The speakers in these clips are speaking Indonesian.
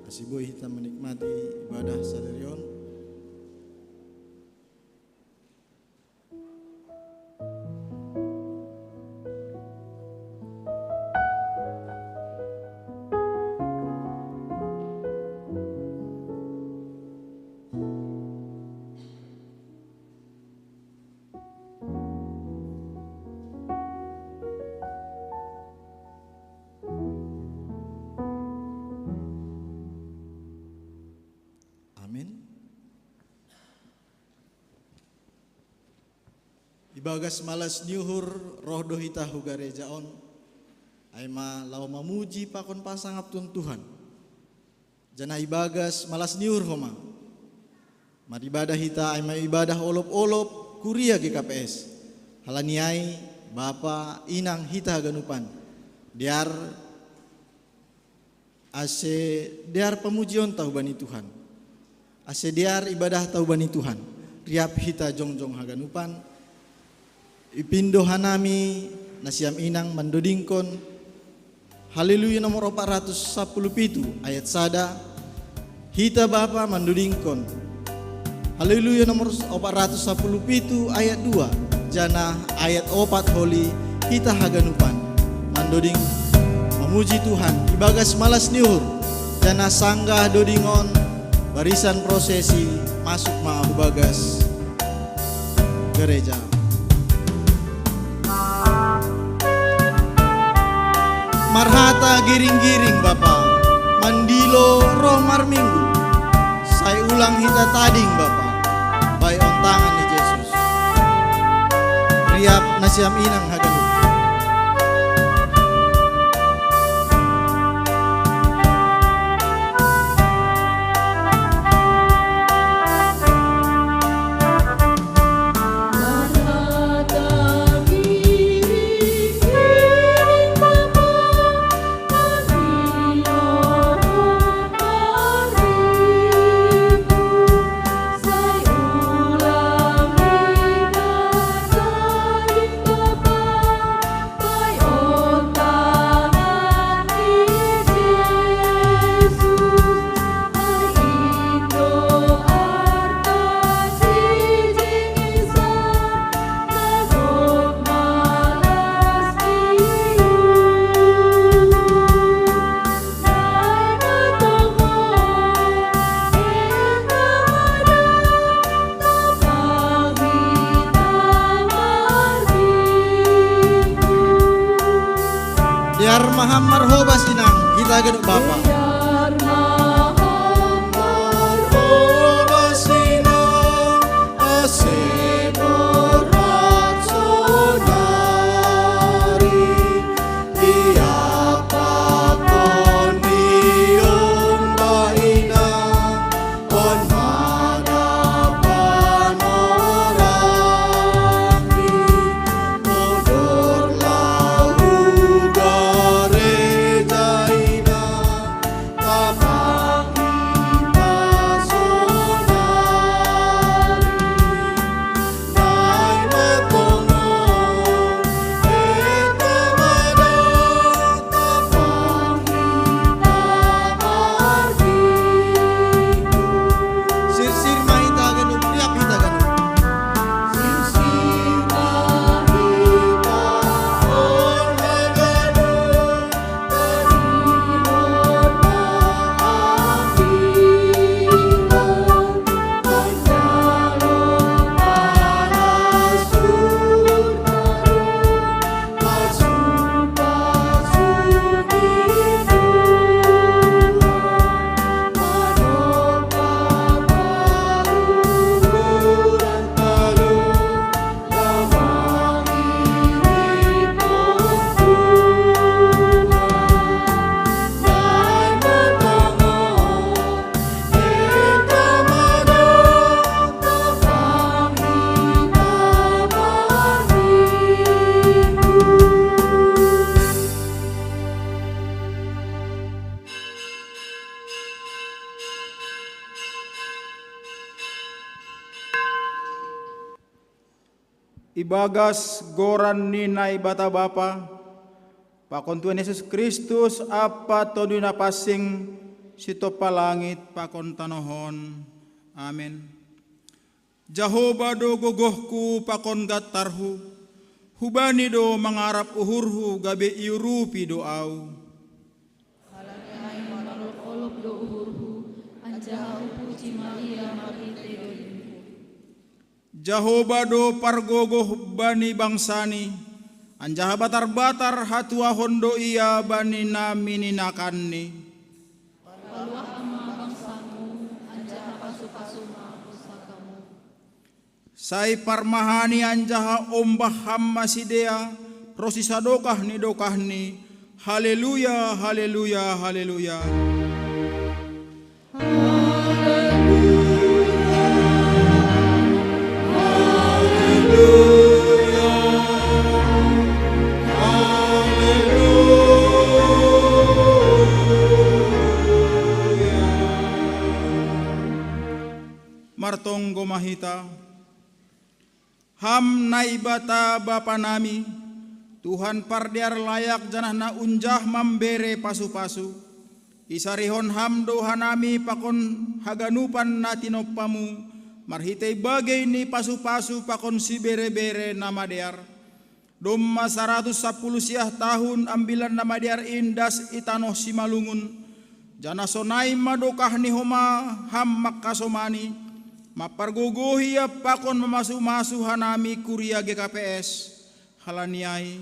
Asiboy kita menikmati ibadah sadarion. Ibagas malas nyuhur roh dohita hugarejaon aima lau mamuji pakon pasangap Tuhan. Jana ibagas malas nyuhur homa. Maribadah hita aima ibadah olop-olop kuria GKPS. Halaniai bapa inang hita ganupan. Diar pemujion tahu bani Tuhan. Ase diar ibadah tahu bani Tuhan. Riap hita jongjong haganupan. Ipindo hanami nasiam inang mandodingkon haleluya nomor 417 ayat sada hita bapa mandodingkon haleluya nomor 417 ayat 2 jana ayat 4 holi hita haganupan mandoding memuji Tuhan ibagas malas niur jana sanggah dodingon barisan prosesi masuk maahu bagas gereja. Marhata giring-giring Bapa, mandilo roh marminggu. Saya ulang hita tading Bapa, baik on tangan ni Yesus. Riap nasiam inang hagalu. Biar maham marhobas inang kita geduk Bapa. Ibagas goran ninay bata bapa, pakon Tuhan Yesus Kristus apa toduna pasing sito palangit pakon tanohon. Amen. Jehova do gogohku pakon gatarhu, hubani do mangarap uhurhu gabe iurupi doau. Halanyai malolop-olop do uhurhu, anjaha upuji Maria marhite dolinku. Jehova do pargogoh bani bangsani, anjaha batar-batar hatua hondo ia bani nami ninakanni. Paluah ama bangsamu, anjaha pasu-pasuma pusakamu. Sai parmahani anjaha ombah hamma sidea, rosi sadokah ni. Haleluya, haleluya, haleluya. Martonggo mahita, ham naibata bapa nami, Tuhan pardiar layak janah na unjah mambere pasu-pasu, isarihon ham doha nami pakon haganupan na tinopamu, marhitei bagai ni pasu-pasu pakon si bere-bere nama dear. Domma 110 siah tahun ambilan nama dear indas itanoh simalungun, jana sonai madokah ni homa ham makasomani, mapargogohi pakon memasu-masu hanami kuria GKPS. Halaniai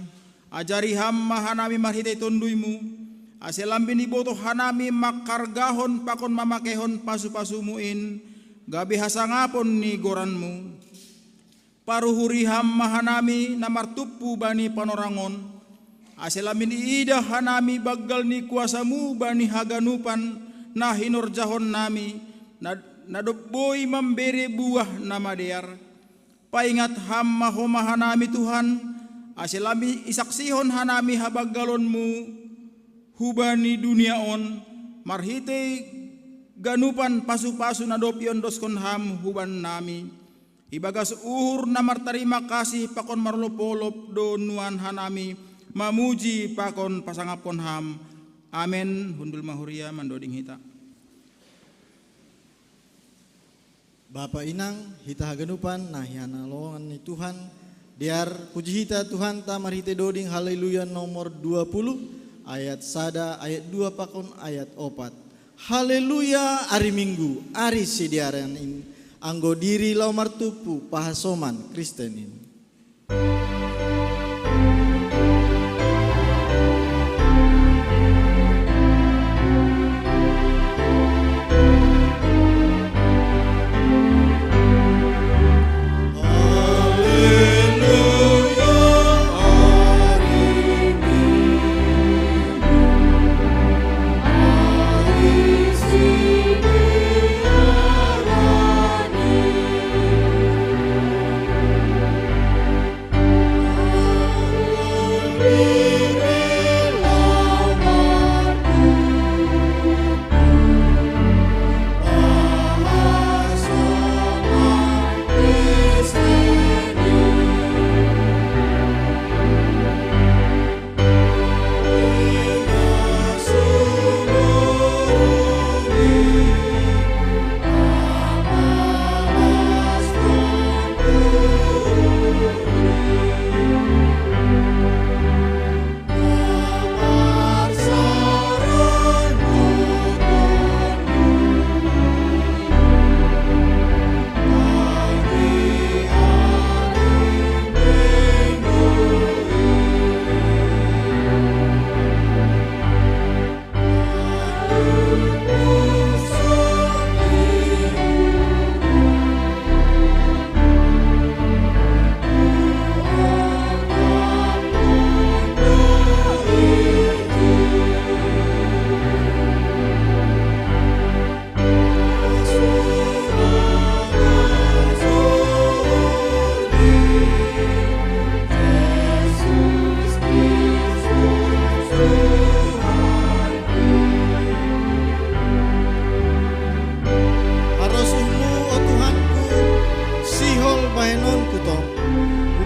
ajari hamma hanami marhitei tonduimu, aselambini boto hanami makargahon pakon mamakehon pasu-pasumuin, gabi hasangapon ni goranmu. Paruhuri hamma hanami namartupu bani panorangon, aselambini ida hanami bagal ni kuasamu bani haganupan na hinurjahon nami, nadobboy memberi buah nama dear. Paingat hamma homa hanami Tuhan, asilami isaksihon hanami habagalonmu, hubani dunia on, marhite ganupan pasu-pasu nadopion doskon ham huban nami. Ibagas uhur namar terima kasih pakon marlopolop do nuan hanami, mamuji pakon pasangapon ham. Amen. Hundul mahuria mandoding hita. Bapa inang hita haganupan nah hana lowongan ni Tuhan diar puji hita Tuhan ta marhite doding haleluya nomor 20 ayat sada ayat 2 pakon ayat 4. Haleluya ari minggu ari sidiaran in anggo diri lau martupu pahasoman Kristenin.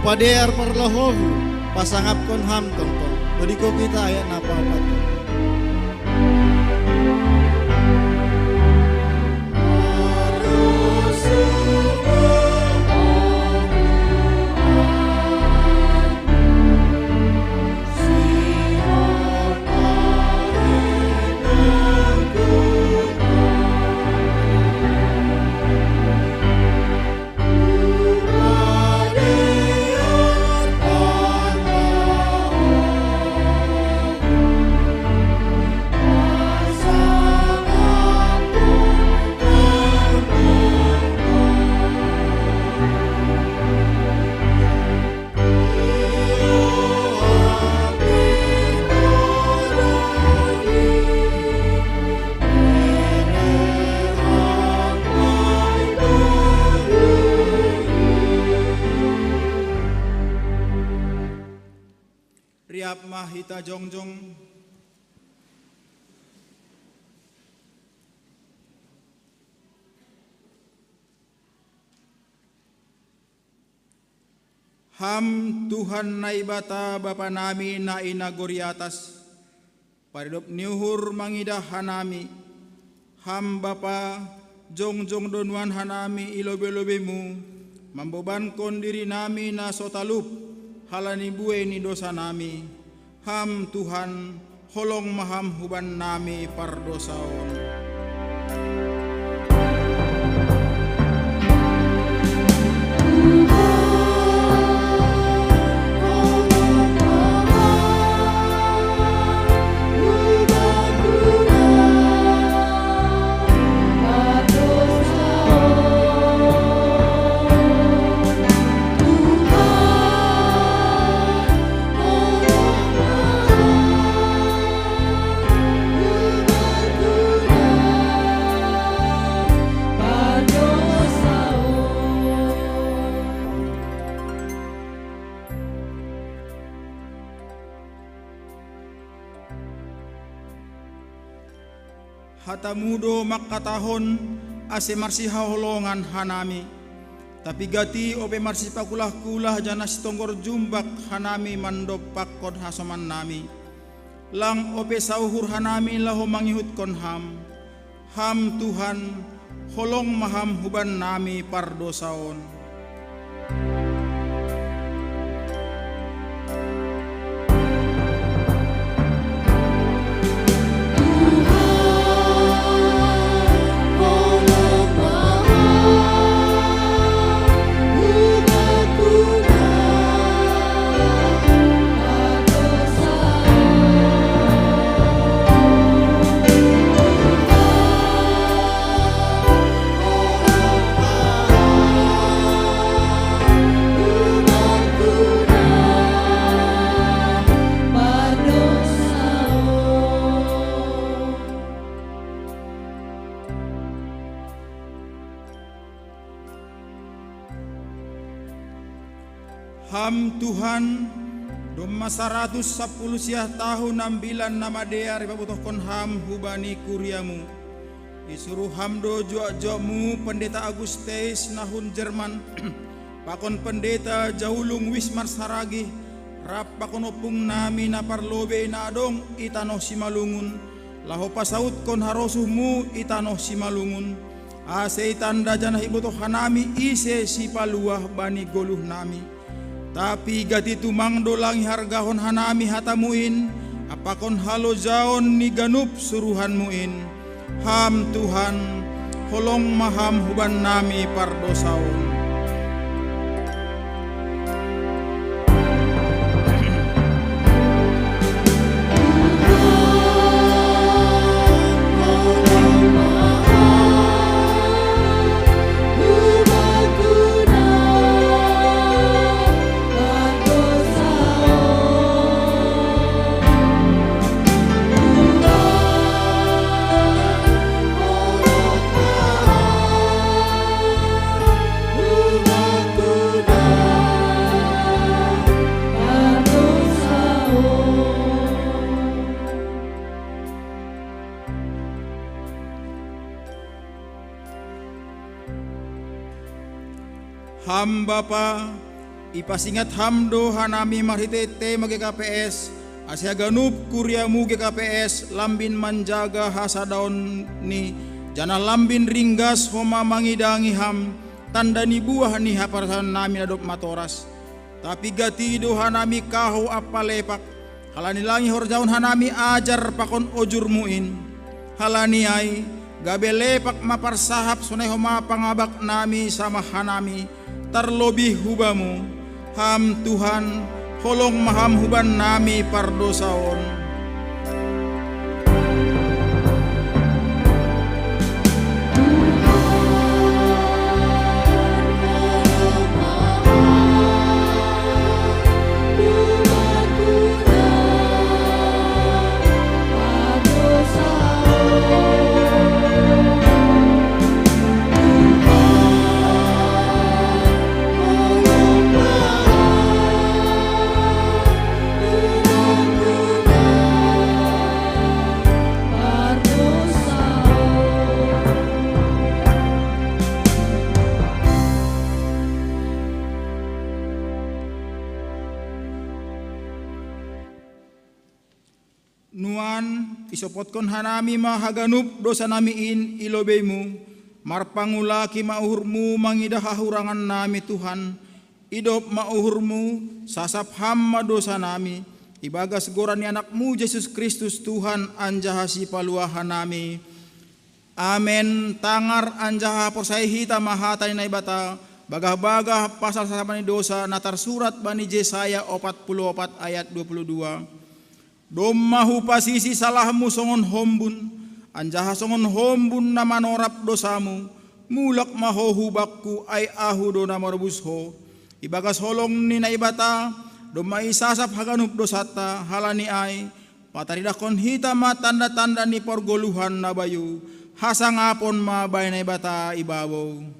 Upadear perlohohu pasangapkon ham tongtong. Bediko kita ayat napa-apa. Siap mahita jongjong. Ham Tuhan naibata Bapa nami na inagori atas, paridop niuhur mangidah hanami. Ham Bapa jongjong donuan hanami ilobe-lobemu, mambebankon diri nami na sotalup, halani bue ni dosa nami. Ham Tuhan holong maham huban nami pardosaon. Hatamudo makatahon ase marsiha holongan hanami, tapi gati ope marsipa kulah-kulah jana sitonggor jumbak hanami mandop pakon hasoman nami. Lang ope sauhur hanami laho mangihut kon ham. Ham Tuhan holong maham huban nami pardosaon. Ham Tuhan doma 110 siah tahun 6 nama dea ribabutohkon ham hubani kuriamu. Isuruh hamdo jok-jokmu pendeta Agustes nahun Jerman. Pakon pendeta Jahulung Wismar Saragi. Rap pakon opung nami na parlobe na adong itanoh simalungun. Laho pasaut kon harosuhmu itanoh simalungun. Ase tanda janah ibutoh hanami ise si paluah bani goluh nami. Tapi gati tumang dolangi hargahon hanami hatamuin, apakon halo jaon ni ganup suruhanmuin. Ham Tuhan holong maham huban nami pardosaon. Ham Bapa ipasingat hamdo hanami marhitete mage KPS asya ganup kuriamu GKPS lambin manjaga hasadaon ni jana lambin ringgas homa mangidangi ham tanda ni buah ni haparsan nami adop matoras. Tapi gati do hanami kaho apalepak halani langi horjaun hanami ajar pakon ojurmuin halani ai gabe lepak mapar sahap sunai homa pangabak nami sama hanami terlebih hubamu. Ham Tuhan holong maham huban nami pardosaon. nuan isopotkon hanami mahaganup dosa namiin ilobemu marpangulaki mauhurmu mangidah hahurangan nami Tuhan idop mauhurmu sasap hamma dosa nami ibagas gorani anakmu Yesus Kristus Tuhan anjaha si paluahan nami amen. Tangar anjaha porsai hita mahatani na ibata bagah-bagah pasal sasapani dosa natar surat bani Yesaya 44 ayat 22 dommahu pasisi salahmu songon hombun anjaha songon hombun na manorap dosamu mulak mahohu bakku ay ahu do na marubusho ibagas holong ni na ibata domma isasap haganup dosata halani ay pataridakon hita ma tanda-tanda ni porgoluhan na bayu hasangapon mabay na ibata ibabaw.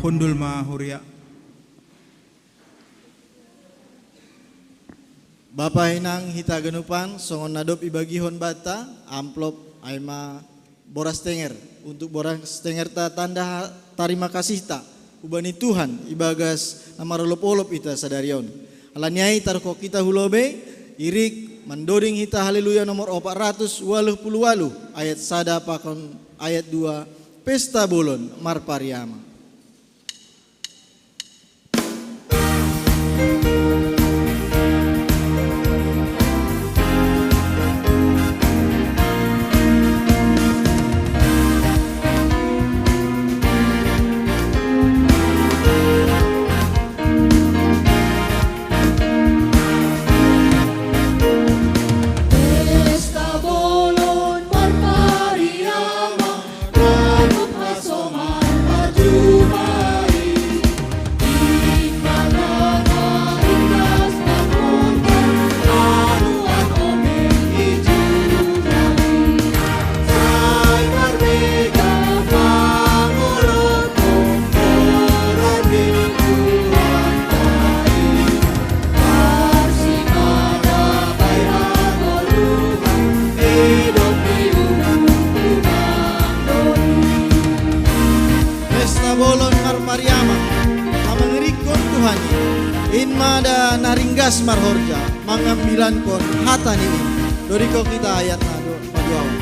Hundul mahuria. Bapa hinang hita genupan songon nadop ibagihon bata amplop aima boras tenger untuk boras tenger ta tanda tarima kasih ta ubani Tuhan ibagas namarolop-olop ita sadarion alaniai tarko kita hulobe irik mandoding hita haleluya nomor 488 ayat sada pakon ayat 2 pesta bolon marpariama. Inmada naringgas marhorja mangambilan kon hatani ini doriko kita ayat nado paduawan.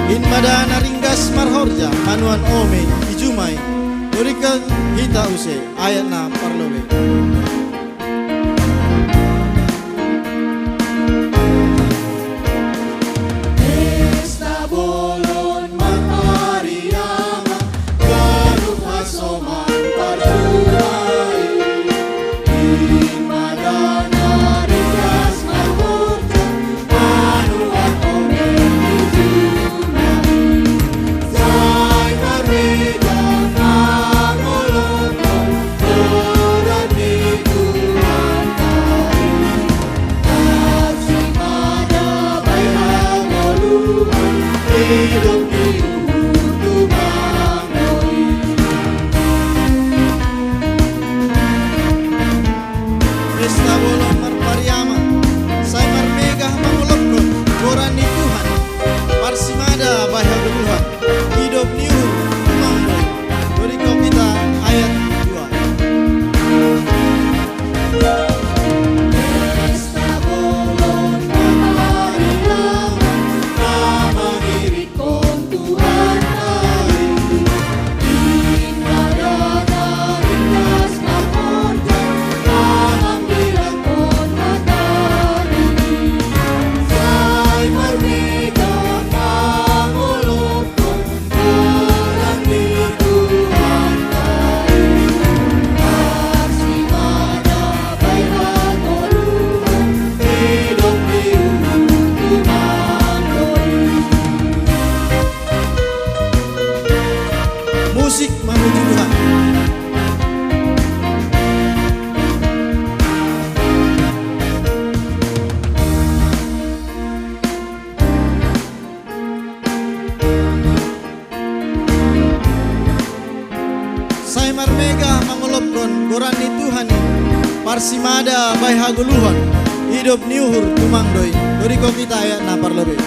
Inmada naringgas marhorja hanuan ome dijumai dorika hita use ayat na parlobe. Me haguluhan hidup niuhur tumang doi doriko kita ya napar lebih.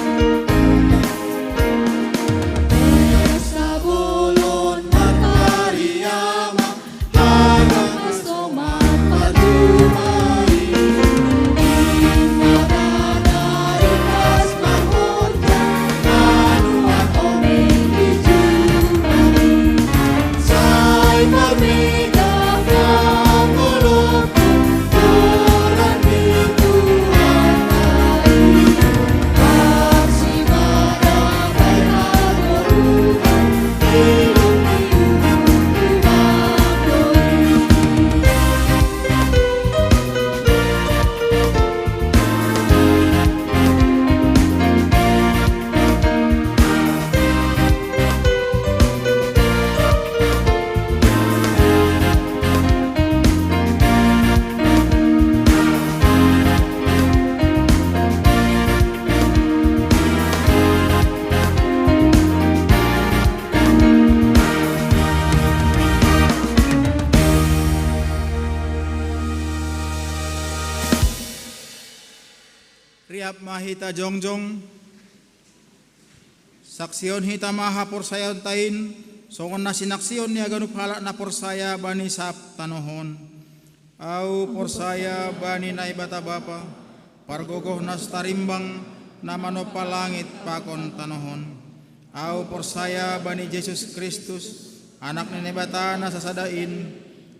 Sabulon Makariyama Hagang Asoma Patumai Imadadari Kas Mahorja Anuan Omeng Dijumani Say Pamida Pangoloku Turan Tuhan Kai Parsimada Bainagoruhan Hidup Riap mahita jongjong, saksion hita maha porsayon tain, songon na sinaksion niya ganup halak na porsaya bani sap tanohon. Au porsaya bani na ibata bapa, pargogoh nas tarimbang na manopa langit pakon tanohon. Au porsaya bani Yesus Kristus, anak ni ibata na sasadain,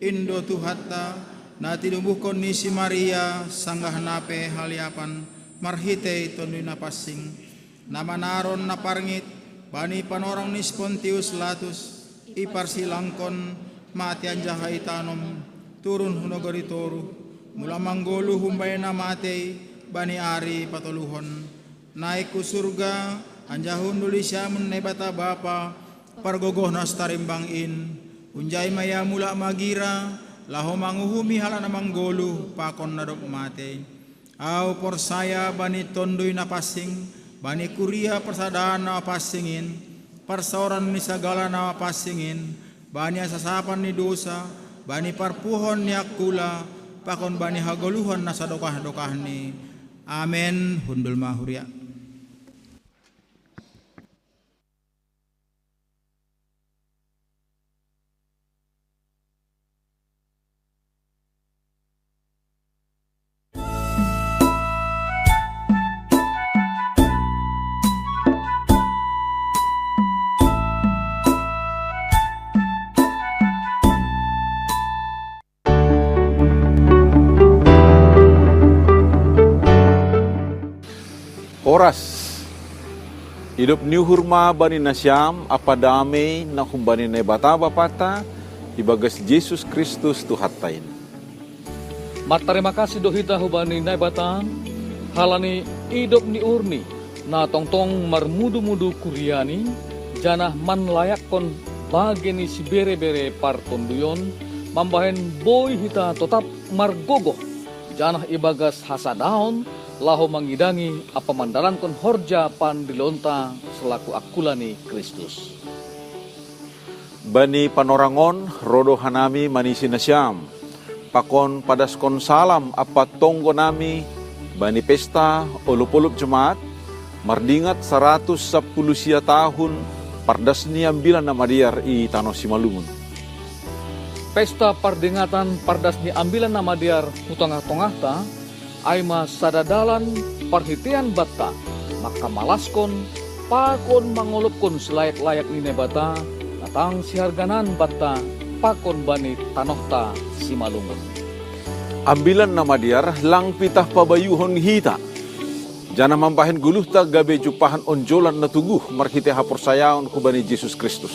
indo tuhatta, na tinumbuhkon ni si Maria, sanggah nape haliapan, marhite tondoy na pasing namanaron na parngit bani panorang ni Pontius Latus iparsilangkon matian jahay tanom turun hunogaritoru mula manggolu humbay na matay bani ari patuluhon naik ku surga anjahun duli siya menebata bapa pargogoh nas tarimbangin unjay maya mula magira laho manguhumi hala na manggolu pakon nadok matay. Au porsaya bani tondoy na pasing, bani kuria persadaan na pasingin, persoran ni sagala na pasingin, bani asasapan ni dosa, bani parpuhon ni akula, pakon bani hagoluhan na sadokah-dokah ni. Amen. Hundul mahuria. Oras hidup niu hurma bani nasyam apa damai na humbani na bata bapata ibagas Yesus Kristus tuhatain. Terima kasih dohita hubani na bata halani hidup ni urni na tongtong marmudu-mudu kuriani janah man layakon bageni si bere-bere partonduyon mambahen boy hita tetap margogoh janah ibagas hasadaon laho mangidangi apa mandaran kon horja pan dilonta selaku akulani Kristus. Bani panorangon rodo hanami manisi nasyam pakon padaskon salam apa tonggo nami bani pesta ulup-ulup jemaat mardingat 110 sia tahun pardasni ambilan nama diar i Tano Simalungun. Pesta pardingatan pardasni ambilan nama diar hutangah-tongah ta aima sadadalan perhitian bata maka malaskon pakon mangolopkon selayak-layak nine bata natang siharganan bata pakon bani tanohta Simalungun. Ambilan nama diar lang pitah pabayuhon hita jana mampahen guluhta gabe jupahan onjolan na tuguh marhite haporsayaon ku bani Yesus Kristus.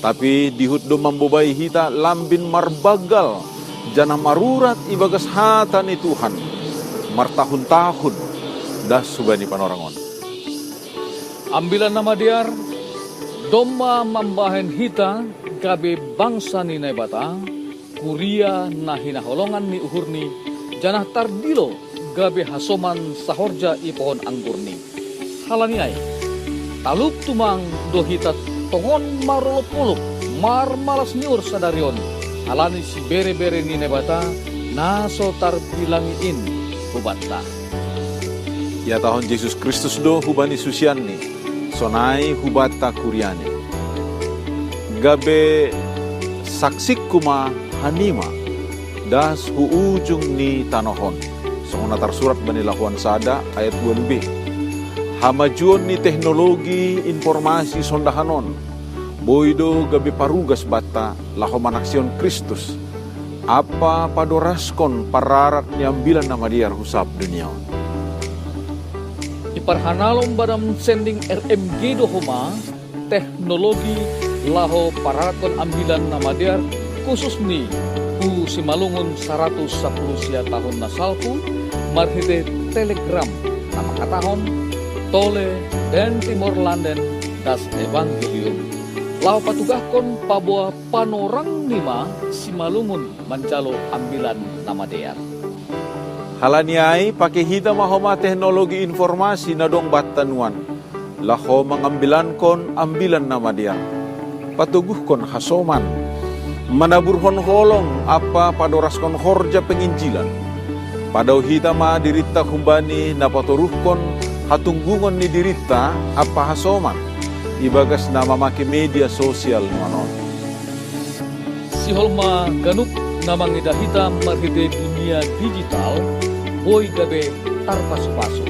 Tapi dihut do mambobai hita lambin marbagal jana marurat ibagas hata ni Tuhan martahun-tahun dah subani panorangon. Ambilan nama diar domba mambahen hita gabe bangsa ni naibata kuria nahina holongan ni uhurni janah tardilo gabe hasoman sahorja i pohon anggurni halani ay taluk tumang dohita tongon marolop-olop mar malas niur sadarion halani si bere-bere ni nebata naso tarbilangiin hubanta. Ya tahun Yesus Kristus do hubani susianni, sonai hubata kuriani. Gabe saksik kuma hanima, das ujung ni tanohon. Songona tarsurat bani lahuan sada ayat 2b. Hamajuan ni teknologi informasi sondahanon. Boido gabe parugas bata laho manaksion Kristus. Apa padoraskon pararat niambilan nama dia husap dunia. Iparhanalom badam sending RMG dohoma teknologi laho paraton ambilan nama dia khusus ni ku simalungun 110 sia tahun nasalku marhite telegram nama katahon tole dan Timor Landen das Evangelium laho patugahkon paboa panorang nima simalungun mancalo ambilan nama dia. Halaniai pakai hita mahoma teknologi informasi nadong batanuan. Laho mengambilan kon ambilan nama dia. Patuguh kon hasoman. Manaburhon holong apa padoras kon horja penginjilan. Padau hita ma dirita kumbani napatoruh kon hatunggungon ni dirita apa hasoman. Ibagas nama make media sosial nuanon. Si holma ganup namang idahita marhite dunia digital boy gabe tarpasu-pasu.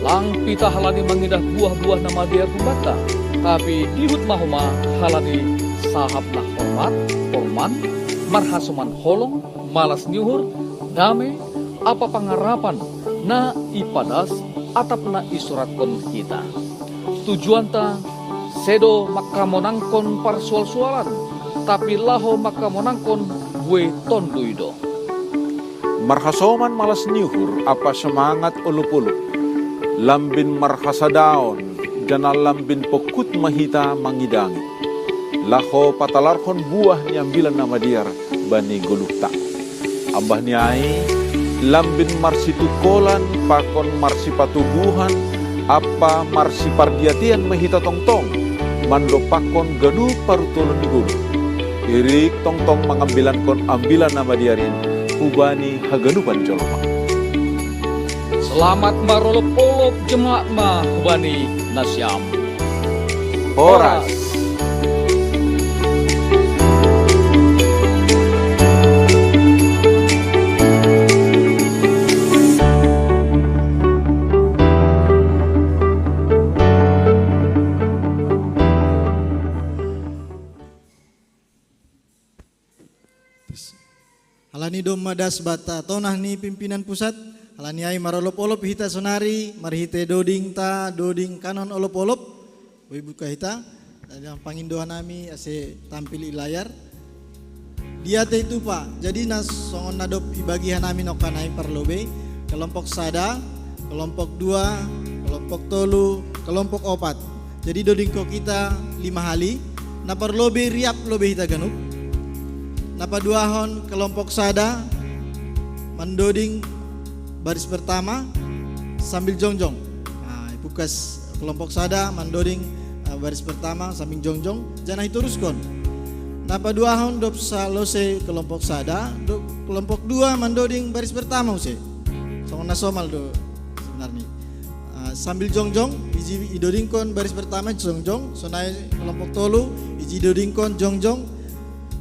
Lang pita halani mangidah buah-buah nama dia kumbata. Tapi dihut mahoma halani sahab nah hormat, horman, marhasuman holong, malas nyuhur, dame, apa pangarapan na ipadas atap na isurat kon kita. Tujuan ta sedo makamonangkon parsual-sualan, tapi laho makamonangkon we tonduido. Marhasoman malas nyuhur apa semangat ulup-ulup. Lambin marhasadaon janal lambin pokut mahita mangidangi. Laho patalarkon buah niambilan nama diar bani golukta. Ambah niai lambin marsitukolan pakon marsipatubuhan apa marsipardiatian mahita tongtong. Mando pakon gadu parutulun di gulu. Irik tongtong mengambilan kon ambilan nama diarin. Ubani haganupan coloma. Selamat marolop-olop jemaat ma ubani nasyam. Horas. Halani domadas bata tonah ni pimpinan pusat halani ai marolop-olop hita sonari marhite doding kanon olop-olop we buka hita dan pangindohan nami ase tampil di layar dia te itu pak jadi nas songon nadop ibagihan nami nokanai parlobe kelompok sada kelompok 2 kelompok tolu kelompok 4 jadi doding ko kita 5 hali na parlobe riap lobe hita ganup napa duahon kelompok sada mendoding baris pertama sambil jongjong. Nah, ipukas kelompok sada mendoding baris pertama sambil jongjong. Jangan teruskan. Napa duahon dop salose kelompok sada, kelompok 2 mendoding baris pertama use. Songon nasomal do sebenarnya. Sambil jongjong, iji idodingkon baris pertama jongjong, sonai kelompok tolu iji idodingkon jongjong.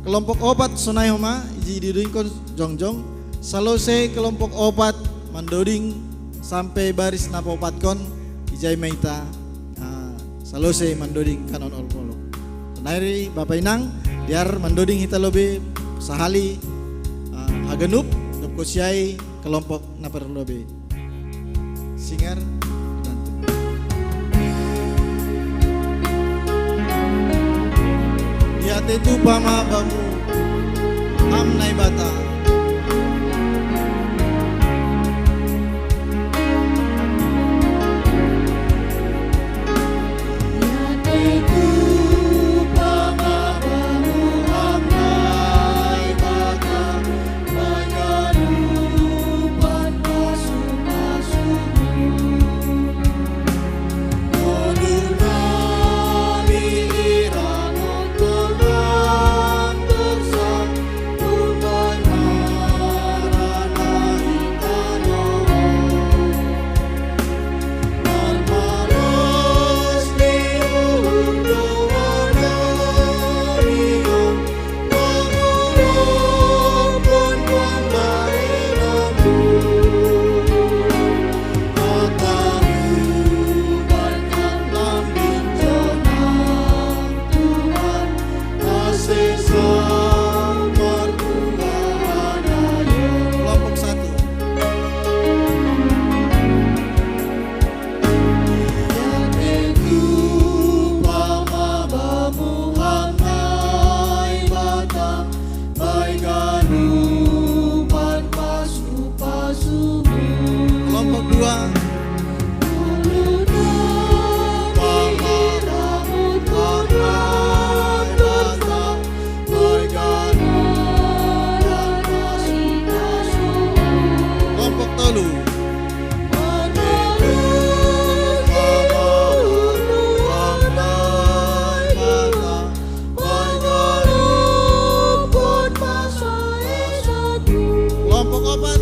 Kelompok 4 sonai homa iji didodingkon jongjong salose kelompok 4 mandoding sampai baris napa 4 kon ijai meita salose mandoding kanon olpolo. Nairi Bapak Inang biar mandoding hita lobe sahali hagenup dop kosiai kelompok naper lobe. Singer Yate tu pama bamu amnai bata kedua. Kelompok telu. Kelompok opat.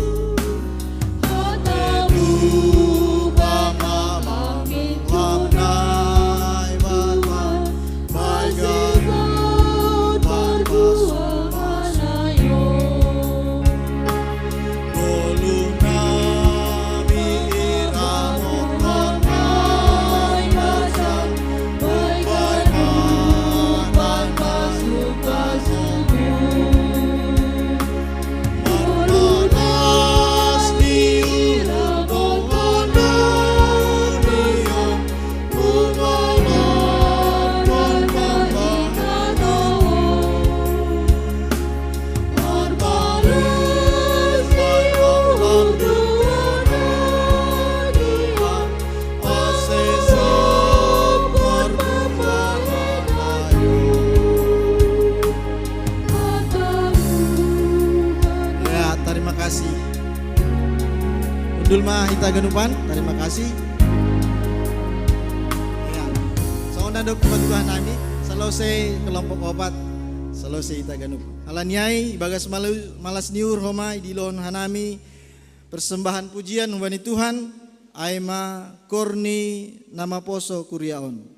Ya, terima kasih. Undul mah hita ganupan, terima kasih. Ya, soalnya dok Tuhan nami, selesai kelompok opat, selesai hita ganupan. Alaniai bagas malas niur homa idilon hanami persembahan pujian ubani Tuhan aima korni nama poso kuriaon.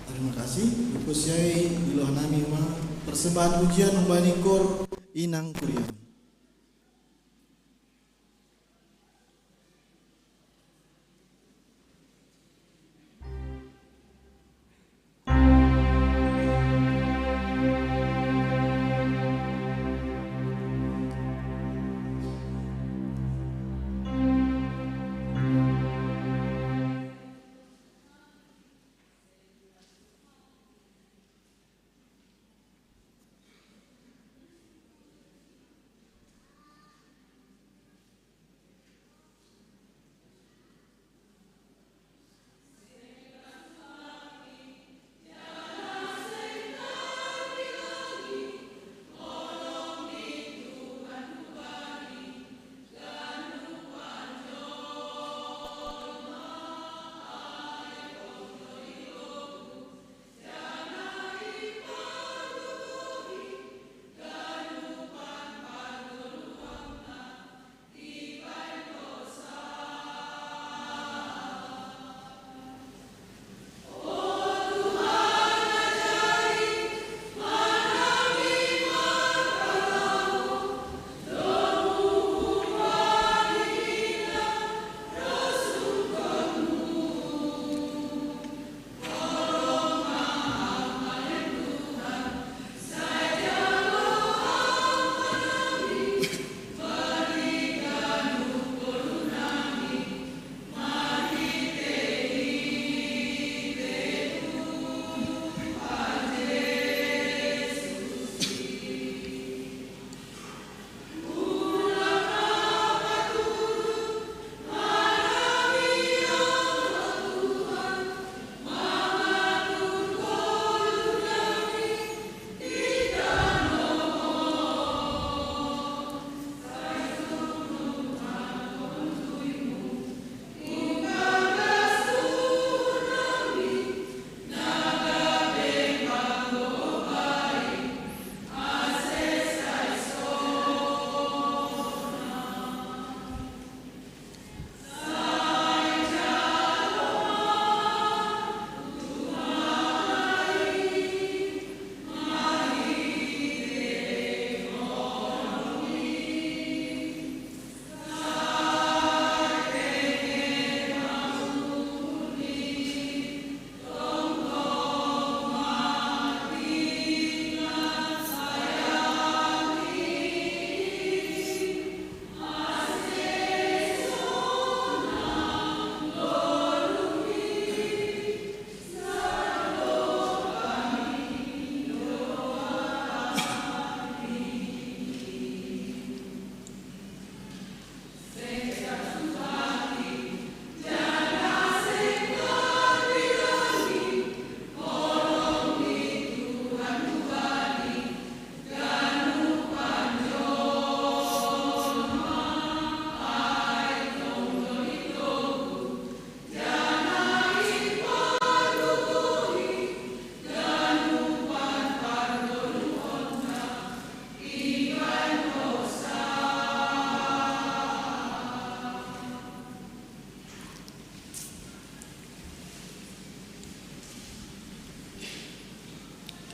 Terima kasih. Ikusiai iloh nami ma persembahan pujian umbani kor inang kurian.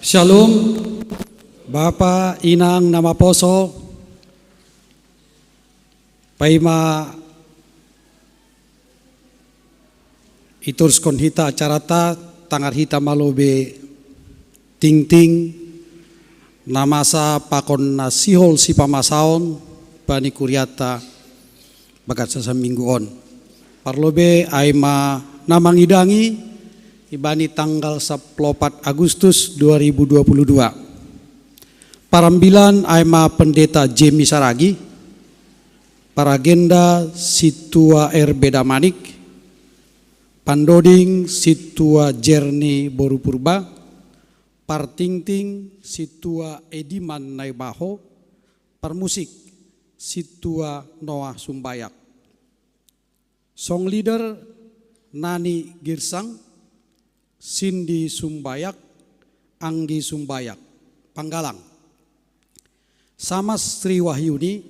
Shalom, Bapa Inang Nama Poso, Paima Iturs konhita acarata tangar hita malobe ting namasa pakon na sihol si pamasaon bani kuriata bagat sasamingguon. Parlobe aima namang idangi ibani tanggal 14 Agustus 2022. Parambilan aima pendeta Jemi Saragi, paragenda situa RB Damanik, pandoding situa Jerni Borupurba, partingting situa Ediman Naibaho, parmusik situa Noah Sumbayak. Song leader Nani Girsang, Cindy Sumbayak, Anggi Sumbayak, Panggalang. Samas Sri Wahyuni,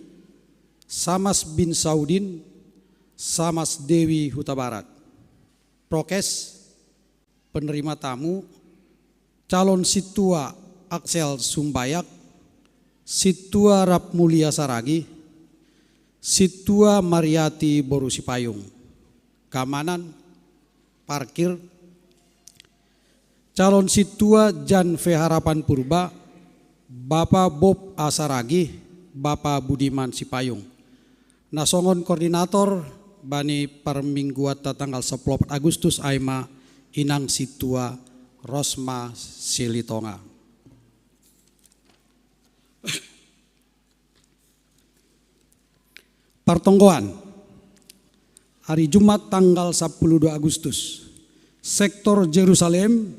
Samas bin Saudin, Samas Dewi Huta Barat. Prokes, penerima tamu, calon Situa Aksel Sumbayak, Situa Rap Mulia Saragi, Situa Mariati Borusi Payung. Keamanan, parkir, calon Situa Jan V Harapan Purba, Bapak Bob Asaragi, Bapak Budiman Sipayung. Nasongon koordinator bani permingguata tanggal 10 Agustus aima inang Situa Rosma Silitonga. Pertonggoan hari Jumat tanggal 12 Agustus, sektor Jerusalem,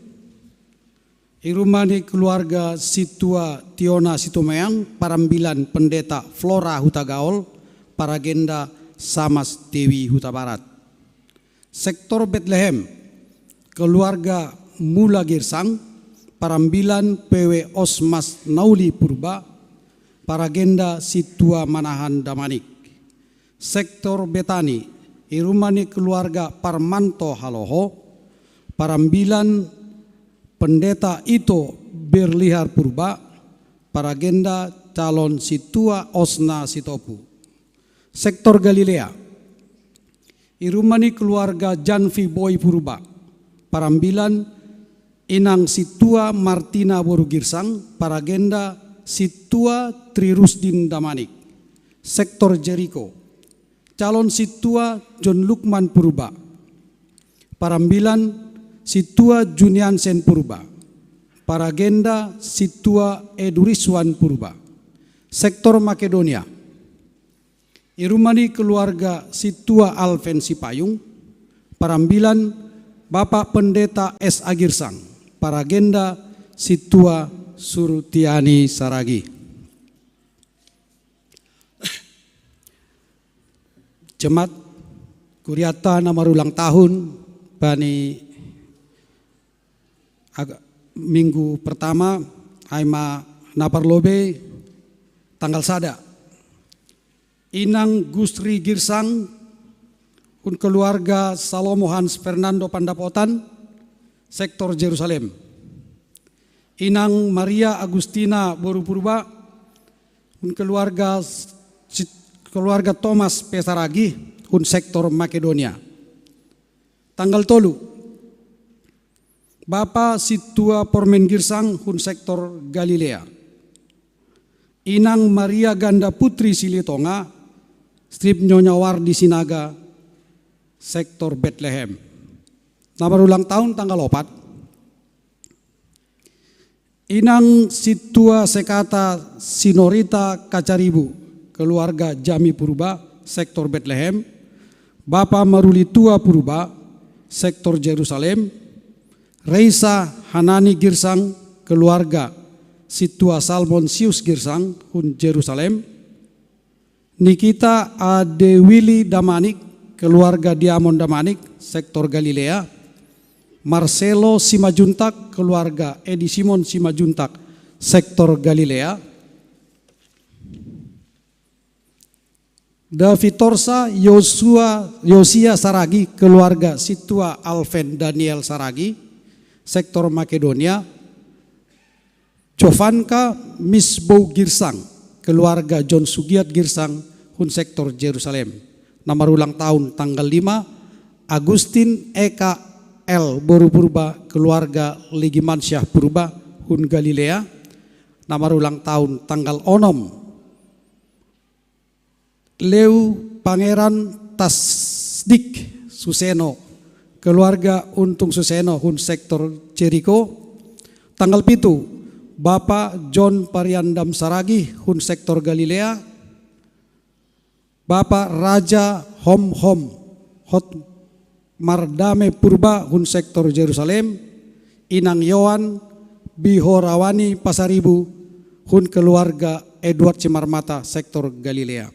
irumani keluarga Situa Tiona Situmeang, Parambilan Pendeta Flora Huta Gaol, Paragenda Samas Dewi Huta Barat. Sektor Bethlehem, keluarga Mula Girsang, Parambilan PW Osmas Nauli Purba, Paragenda Situa Manahan Damanik. Sektor Betani, irumani keluarga Parmanto Haloho, Parambilan Pendeta Ito Berlihar Purba, Paragenda calon Situa Osna Sitopu. Sektor Galilea, irumani keluarga Janvi Boy Purba, Parambilan Inang Situa Martina Boru Girsang, Paragenda Situa Trirusdin Damanik. Sektor Jericho, calon Situa John Lukman Purba, Parambilan Situa Juniansen Purba, Paragenda Situa Eduriswan Purba. Sektor Makedonia, irumani keluarga Situa Alven Sipayung, Parambilan Bapak Pendeta S. Agirsang, Paragenda Situa Surutiani Saragi. Jemaat Kuriata nama ulang tahun bani minggu pertama aima naparlobe tanggal sada. Inang Gusri Girsang, un keluarga Salomo Hans Fernando Pandapotan, sektor Jerusalem. Inang Maria Agustina Boru Purba, un keluarga Thomas Pesaragi, un sektor Makedonia. Tanggal tolu, Bapak Situa Pormen Girsang, un sektor Galilea. Inang Maria Ganda Putri Silitonga, Strip Nyonya Wardi Sinaga, sektor Bethlehem. Nama ulang tahun tanggal 4. Inang Situa Sekata Sinorita Kacaribu, keluarga Jami Purba, sektor Bethlehem. Bapak Maruli Tua Purba, sektor Jerusalem. Reisa Hanani Girsang, keluarga Situa Salmon Sius Girsang, hun Jerusalem. Nikita Adewili Damanik, keluarga Diamond Damanik, sektor Galilea. Marcelo Simajuntak, keluarga Edi Simon Simajuntak, sektor Galilea. David Torsa Yosia Saragi, keluarga Situa Alven Daniel Saragi, sektor Makedonia. Jovanka Misbou Girsang, keluarga John Sugiat Girsang, hun sektor Jerusalem. Nama ulang tahun tanggal 5. Agustin Eka L. Boru Purba, keluarga Ligimansyah Purba, hun Galilea. Nama ulang tahun tanggal 6. Leu Pangeran Tasdik Suseno, keluarga Untung Suseno, hun sektor Jericho. Tanggal 7, Bapak John Pariandam Saragi, hun sektor Galilea. Bapak Raja Hot Mardame Purba, hun sektor Jerusalem. Inang Yohan Bihorawani Pasaribu, hun keluarga Edward Cimarmata, sektor Galilea.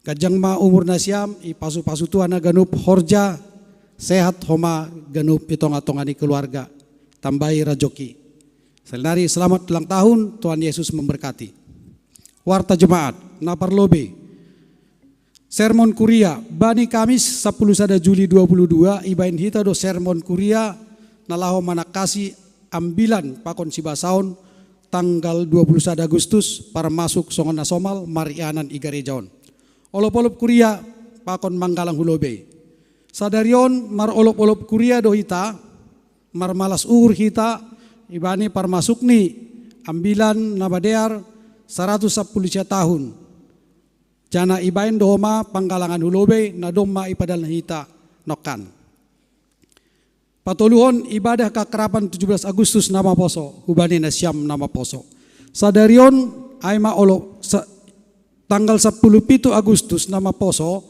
Kajang ma umur nasiam ipasu-pasu tuana ganup horja sehat homa ganup itong-atongani keluarga tambahi rajoki. Selinari selamat ulang tahun, Tuhan Yesus memberkati. Warta jemaat naparlobe sermon kuria bani Kamis 10 Juli 22 ibain hita do sermon kuria nalaho manakasi ambilan pakon sibasaon tanggal 21 Agustus para masuk songon nasomal marianan igarejaon. Olop-olop kuria pakon manggalang hulobe. Sadarion mar olop-olop kuria do hita mar malas uhur hita ibani par masuk ni ambilan nabadear 110 tahun. Jana ibain doma panggalangan hulobe na doma ipadal hita nokan. Patuluhon ibadah kakerapan 17 Agustus nama poso hubani nasyam nama poso. Sadarion aima olo tanggal 17 Agustus nama poso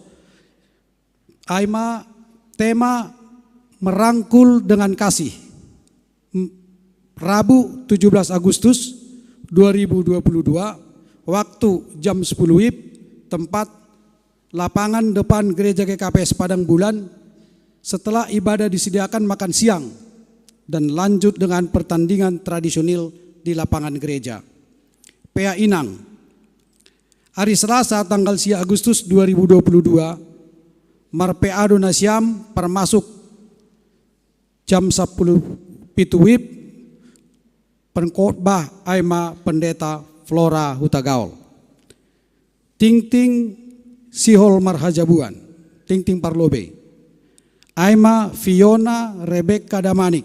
aima tema merangkul dengan kasih. Rabu 17 Agustus 2022 waktu jam 10 WIB tempat lapangan depan gereja GKPS Padang Bulan. Setelah ibadah disediakan makan siang dan lanjut dengan pertandingan tradisional di lapangan gereja. PA Inang. Hari Selasa tanggal 10 Agustus 2022 mar PA Donasiam permasuk jam 10 pitu WIB pengkhotbah aima pendeta Flora Hutagaol. Ting-ting sihol marhajabuan. Ting-ting parlobe. Aima Fiona Rebecca Damanik,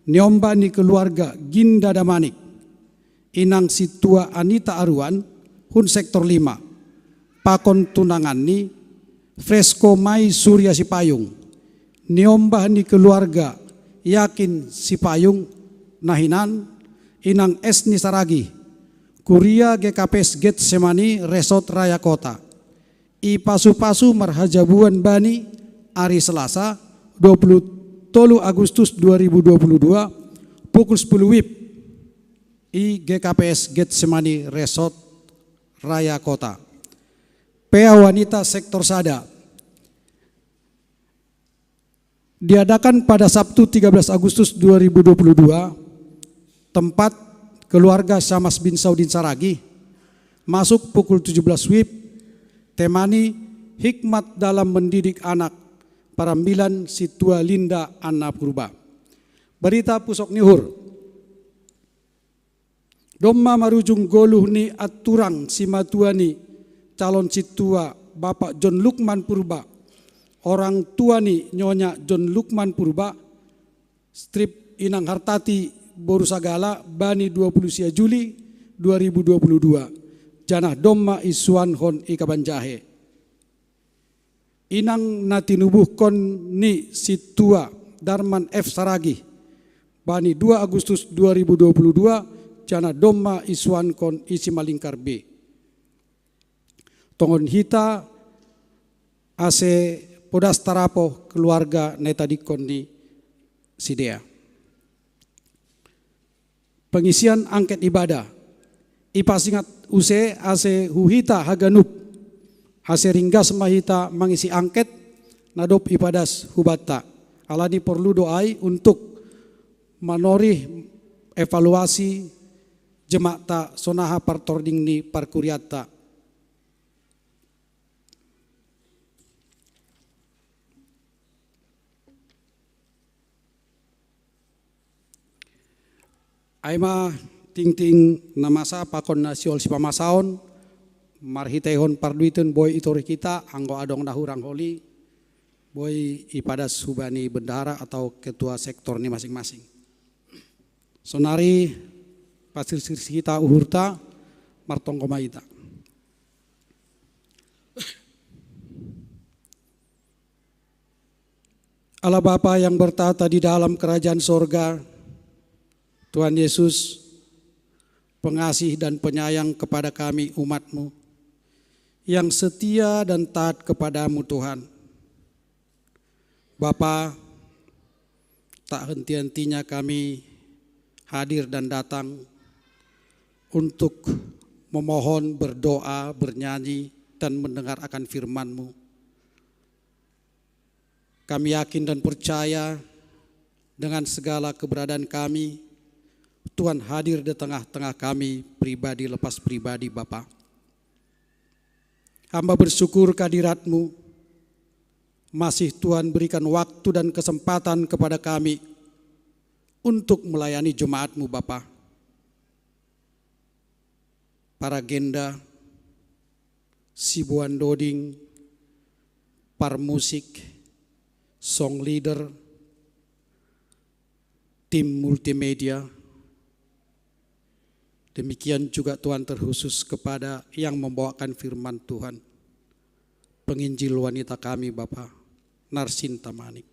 niomba ni keluarga Ginda Damanik, inang situa Anita Aruan, hun sektor 5, pakon tunangan ni Fresco Mai Surya Sipayung, niomba ni keluarga Yakin Sipayung Nahinan, inang Esni Saragi, kuria GKPS Getsemani Resort Raya Kota, ipasu-pasu marhajabuan bani hari Selasa 23 Agustus 2022 pukul 10 WIB i GKPS Getsemani Resort Raya Kota. PA Wanita Sektor Sada diadakan pada Sabtu 13 Agustus 2022 tempat keluarga Syamas bin Saudin Saragi masuk pukul 17 WIB temani hikmat dalam mendidik anak Parambilan Situa Linda Anna Purba. Berita pusok nihur. Domma marujung goluh ni aturang simatuani calon situa Bapak John Lukman Purba. Orang tua ni Nyonya John Lukman Purba. Strip Inang Hartati Borusagala Bani 20 Juli 2022. Janah domma isuan hon ikabanjahe. Inang natinubuh kon ni situa Darman F. Saragi Bani 2 Agustus 2022 jana domma isuan kon isi malingkar B. Tongon hita ase podas tarapo keluarga netadikon ni sidea. Pengisian angket ibadah ipasingat use ase huhita haganup ase ringgas mahita mengisi angket nadop ipadas hubata. Alani perlu doai untuk manorih evaluasi jemaata sonaha partording ni parkuriata. Aima ting-ting namasa pakon nasiol si pamasaon marhitehon parduiten boy itori kita anggo adong dahurang holi boy ipadas hubani bendahara atau ketua sektor ini masing-masing. Sonari pasir sirsi kita uhurta martong komaita. Allah Bapa yang bertata di dalam kerajaan sorga, Tuhan Yesus pengasih dan penyayang kepada kami umat-Mu yang setia dan taat kepadamu Tuhan. Bapa, tak henti-hentinya kami hadir dan datang untuk memohon, berdoa, bernyanyi, dan mendengar akan firman-Mu. Kami yakin dan percaya dengan segala keberadaan kami, Tuhan hadir di tengah-tengah kami pribadi lepas pribadi Bapa. Hamba bersyukur kehadirat-Mu, masih Tuhan berikan waktu dan kesempatan kepada kami untuk melayani jemaat-Mu Bapa. Para genda, Sibuan Doding, para musik, song leader, tim multimedia. Demikian juga Tuhan terkhusus kepada yang membawakan firman Tuhan, penginjil wanita kami Bapa, Narsinta Manik.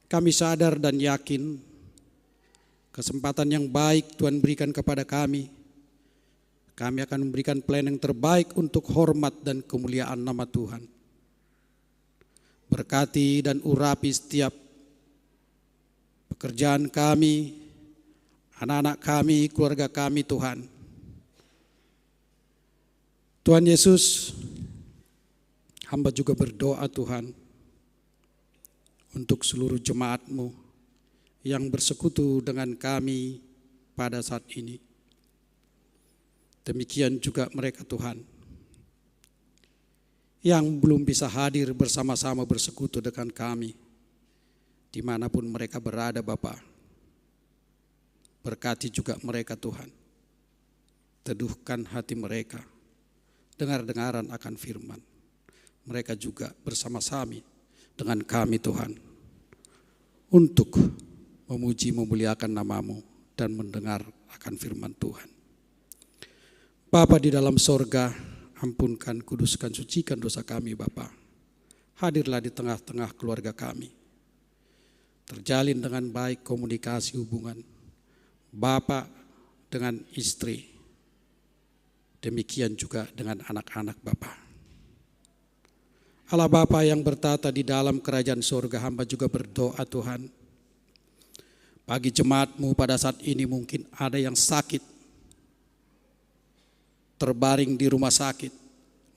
Kami sadar dan yakin kesempatan yang baik Tuhan berikan kepada kami. Kami akan memberikan pelayanan yang terbaik untuk hormat dan kemuliaan nama Tuhan. Berkati dan urapi setiap pekerjaan kami, anak-anak kami, keluarga kami Tuhan. Tuhan Yesus, hamba juga berdoa Tuhan untuk seluruh jemaat-Mu yang bersekutu dengan kami pada saat ini. Demikian juga mereka Tuhan yang belum bisa hadir bersama-sama bersekutu dengan kami dimanapun mereka berada Bapa. Berkati juga mereka Tuhan, teduhkan hati mereka, dengar-dengaran akan firman. Mereka juga bersama-sama dengan kami Tuhan untuk memuji memuliakan nama-Mu dan mendengar akan firman Tuhan. Bapa di dalam sorga, ampunkan, kuduskan, sucikan dosa kami Bapa. Hadirlah di tengah-tengah keluarga kami. Terjalin dengan baik komunikasi hubungan Bapa dengan istri. Demikian juga dengan anak-anak Bapa. Allah Bapa yang bertata di dalam kerajaan sorga, hamba juga berdoa Tuhan. Bagi jemaat-Mu pada saat ini mungkin ada yang sakit, terbaring di rumah sakit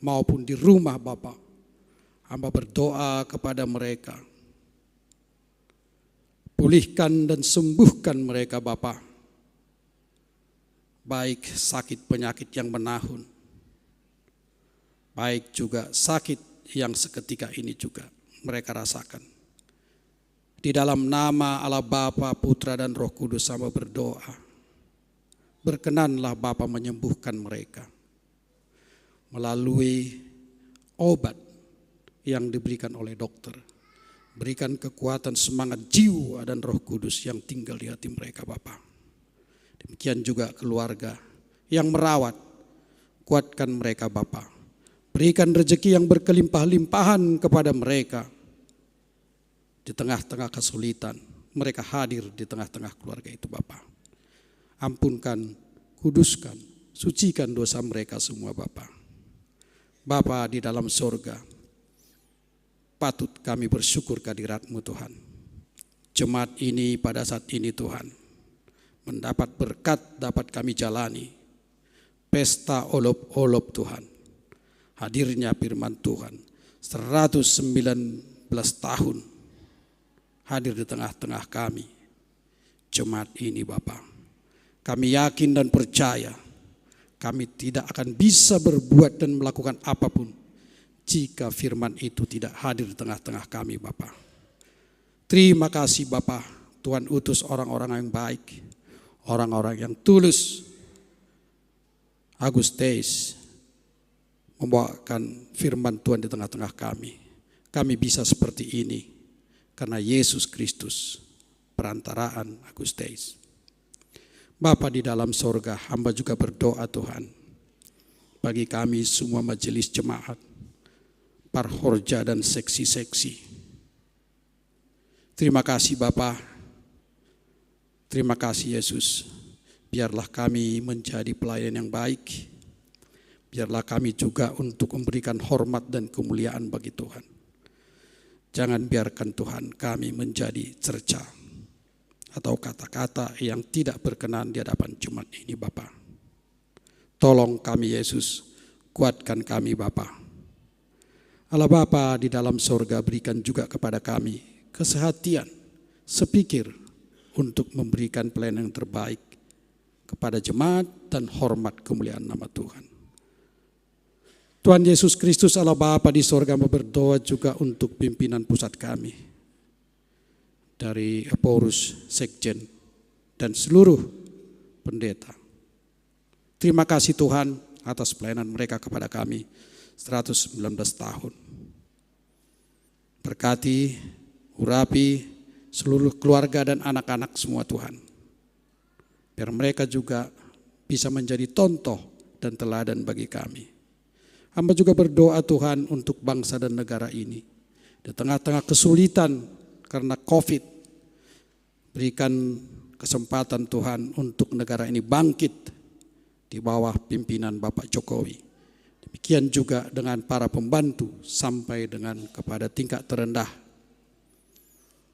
maupun di rumah Bapa. Hamba berdoa kepada mereka. Pulihkan dan sembuhkan mereka Bapa. Baik sakit penyakit yang menahun, baik juga sakit yang seketika ini juga mereka rasakan. Di dalam nama Allah Bapa, Putra dan Roh Kudus hamba berdoa. Berkenanlah Bapa menyembuhkan mereka melalui obat yang diberikan oleh dokter. Berikan kekuatan, semangat, jiwa dan Roh Kudus yang tinggal di hati mereka Bapa. Demikian juga keluarga yang merawat, kuatkan mereka Bapa. Berikan rezeki yang berkelimpah-limpahan kepada mereka. Di tengah-tengah kesulitan, mereka hadir di tengah-tengah keluarga itu Bapa. Ampunkan, kuduskan, sucikan dosa mereka semua Bapa. Bapa di dalam sorga, patut kami bersyukur kehadirat-Mu Tuhan. Jemaat ini pada saat ini Tuhan, mendapat berkat dapat kami jalani. Pesta olop-olop Tuhan. Hadirnya firman Tuhan, 119 tahun hadir di tengah-tengah kami. Jemaat ini Bapa, kami yakin dan percaya kami tidak akan bisa berbuat dan melakukan apapun jika firman itu tidak hadir di tengah-tengah kami Bapa. Terima kasih Bapa, Tuhan utus orang-orang yang baik, orang-orang yang tulus. Agustus membawakan firman Tuhan di tengah-tengah kami. Kami bisa seperti ini karena Yesus Kristus perantaraan Agustus. Bapa di dalam sorga, hamba juga berdoa Tuhan bagi kami semua majelis jemaat, parhorja dan seksi-seksi. Terima kasih Bapa, terima kasih Yesus. Biarlah kami menjadi pelayan yang baik. Biarlah kami juga untuk memberikan hormat dan kemuliaan bagi Tuhan. Jangan biarkan Tuhan kami menjadi cerca atau kata-kata yang tidak berkenan di hadapan jemaat ini Bapa. Tolong kami Yesus, kuatkan kami Bapa. Allah Bapa di dalam sorga, berikan juga kepada kami kesehatan, sepikir untuk memberikan pelayanan yang terbaik kepada jemaat dan hormat kemuliaan nama Tuhan. Tuhan Yesus Kristus Allah Bapa di sorga berdoa juga untuk pimpinan pusat kami, dari Aporus, Sekjen, dan seluruh pendeta. Terima kasih Tuhan atas pelayanan mereka kepada kami 119 tahun. Berkati, urapi seluruh keluarga dan anak-anak semua Tuhan. Biar mereka juga bisa menjadi contoh dan teladan bagi kami. Hamba juga berdoa Tuhan untuk bangsa dan negara ini. Di tengah-tengah kesulitan karena COVID, berikan kesempatan Tuhan untuk negara ini bangkit di bawah pimpinan Bapak Jokowi. Demikian juga dengan para pembantu sampai dengan kepada tingkat terendah,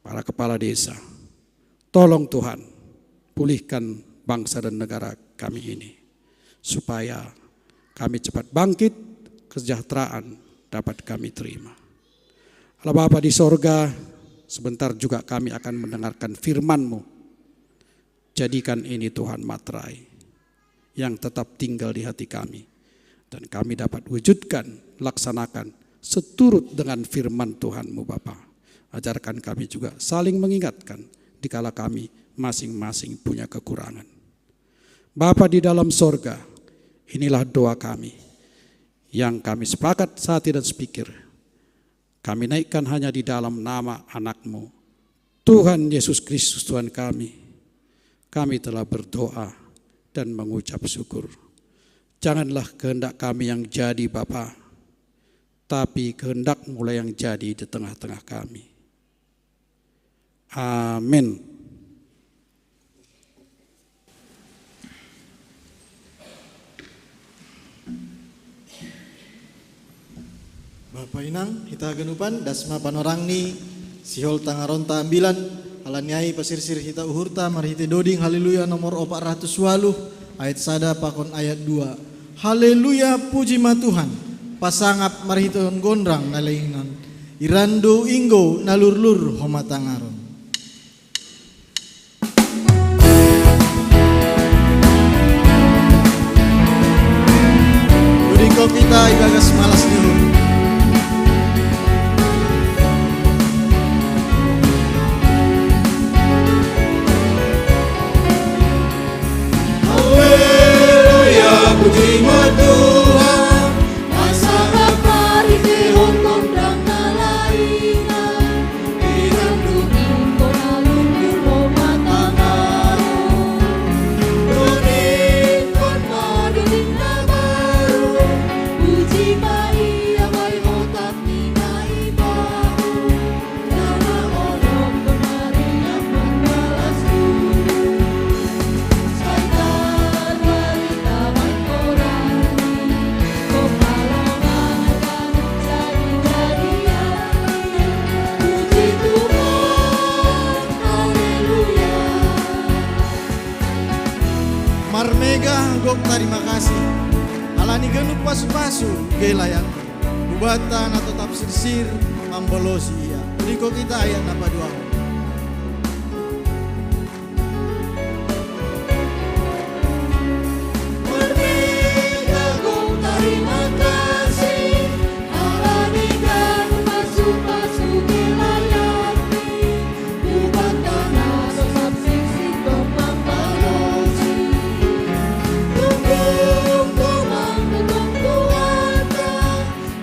para kepala desa. Tolong Tuhan, pulihkan bangsa dan negara kami ini, supaya kami cepat bangkit, kesejahteraan dapat kami terima. Allah Bapa di sorga, sebentar juga kami akan mendengarkan firman-Mu. Jadikan ini Tuhan materai yang tetap tinggal di hati kami, dan kami dapat wujudkan, laksanakan seturut dengan firman Tuhan-Mu Bapa. Ajarkan kami juga saling mengingatkan dikala kami masing-masing punya kekurangan. Bapa di dalam sorga, inilah doa kami yang kami sepakat sehati dan sepikir. Kami naikkan hanya di dalam nama anak-Mu, Tuhan Yesus Kristus Tuhan kami. Kami telah berdoa dan mengucap syukur. Janganlah kehendak kami yang jadi Bapa, tapi kehendak-Mu yang jadi di tengah-tengah kami. Amin. Bapak Inang, hita genupan, dasma panorangni, sihol tangaronta ambilan, halaniai pasirsir hita uhurta, marhite doding, haleluya nomor 408, ayat sada pakon ayat 2. Haleluya, puji ma Tuhan, pasangap marhiton gondrang nalainan, irando inggo nalur-lur homa tangaron. Dudiko kita ibagas malas dulu. Puji ma Tuhan, pasangap marhitehon gondrang nalainan, irando inggo nalur-lur homa tangaron. Doding kon maduding na baru, puji ma iya may hotak ni naibaru, dana onok penarian pangbalas dulu. Saitan barita may Marmega gok terima kasih. Alani genuk pasu-pasu gelayan. Bubatan atau tafsir mambolosi ya. Dudiko kita ayat napa dua. Merdeka gong terima kasih, alani ganu pasu-pasu gelayani, bubatan atau tafsir mambolosi. Tunggung kumang tutong tuata,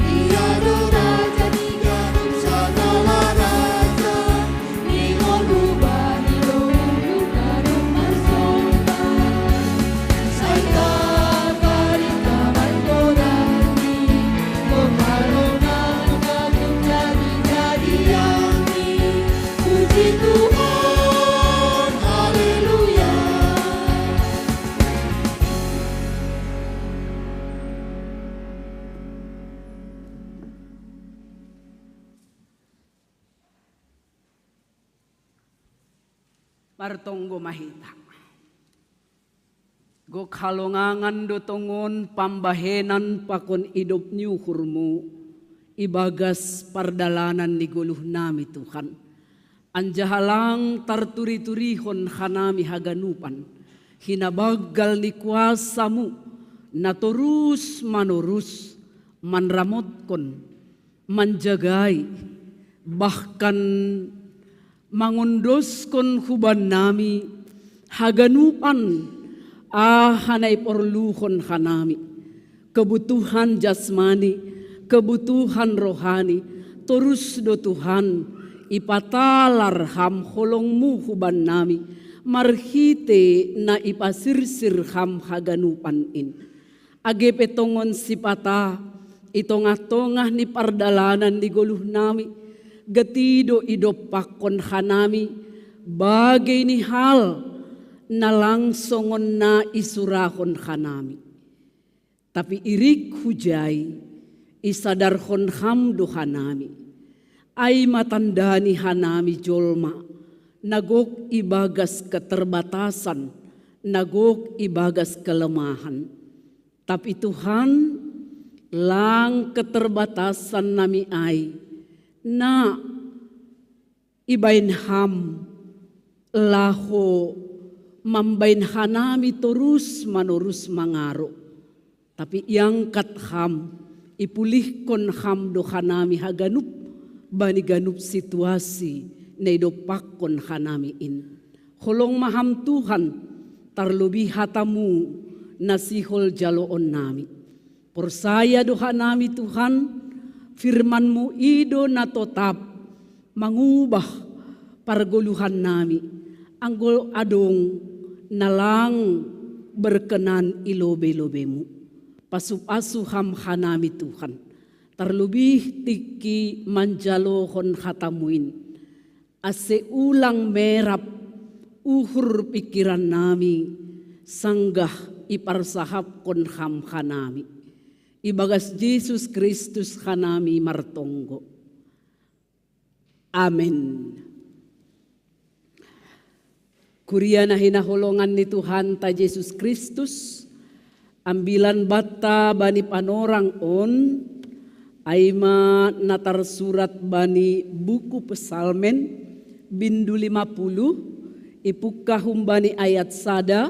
iya do raja ni ganum sagala raja, ningon rubah ni dohong ganum marsonta. Saitan barita may kodani, kemalongan ganum jadi-jadiani. Puji Tuhan, haleluya. Martonggo mahita. Go kalongangan dotongon pambahenan pakon idop niyo hurmo. Ibagas pardalanan ni guluh nami Tuhan. Anjahalang tarturi-turihon hanami haganupan. Hinabagal ni kuasamu na terus manurus manramotkon manjagai bahkan mangundoskon huban nami haganupan hanay porluhon hanami kebutuhan jasmani kebutuhan rohani terus do Tuhan ipatalar ham holongmu huban nami marhite na ipasirsir ham haganupan in age petongon sipata itongah-tongah ni pardalanan di guluh nami getido idopakon hanami bagay ni hal na langsongon na isurahon hanami. Tapi irik hujay isadarhon hamdo hanami ay matandani hanami jolma nagok ibagas keterbatasan nagok ibagas kelemahan. Tapi Tuhan lang keterbatasan nami ay na ibain ham laho mambain hanami terus manurus mangaro tapi yang kat ham ipulihkon ham do hanami haganup bani ganup situasi neidopakon hanami in holong maham Tuhan tarlubi hatamu nasihol jaloon nami persaya doha nami Tuhan firmanmu ido na totap mangubah parguluhan nami anggol adong nalang berkenan ilobe-lobemu pasup-asuham hanami Tuhan terlebih tiki manjalohon hatamuin ase ulang merap uhur pikiran nami sanggah iparsahap kon ham hanami ibagas Yesus Kristus hanami martonggo amin. Kuria na hinaholongan ni Tuhan ta Yesus Kristus ambilan bata bani panorang on aima natar surat bani buku pesalmen bindu 50 ipukahum bani ayat sada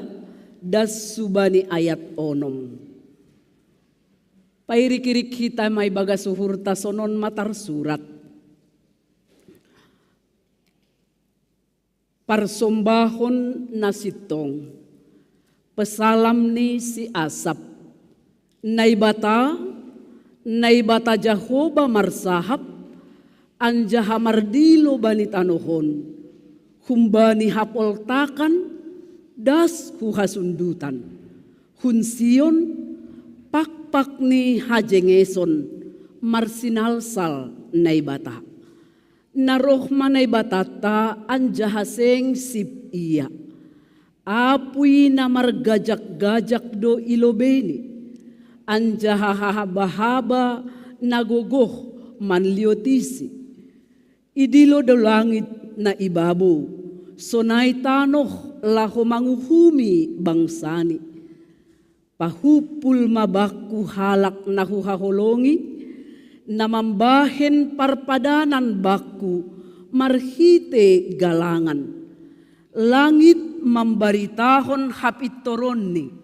das subani ayat onom pairikirik kita may baga suhur tasonon matar surat parsombahon nasitong pesalam ni si Asap naibata Jehovah marsahap anjaha mardilo bani tanohon humbani hapoltakan das huhasundutan hun Sion pakpak ni hajengeson marsinalsal naibata naroh manay batata anjahaseng sip iya apui na margajak-gajak do ilobeni anjahahaba nagogoh manliotisi idilo do langit na ibabo sonay tanoh laho manguhumi bangsani pahupul mabaku halak na huhaholongi namambahen parpadanan baku marhite galangan langit membaritahon hapit toronni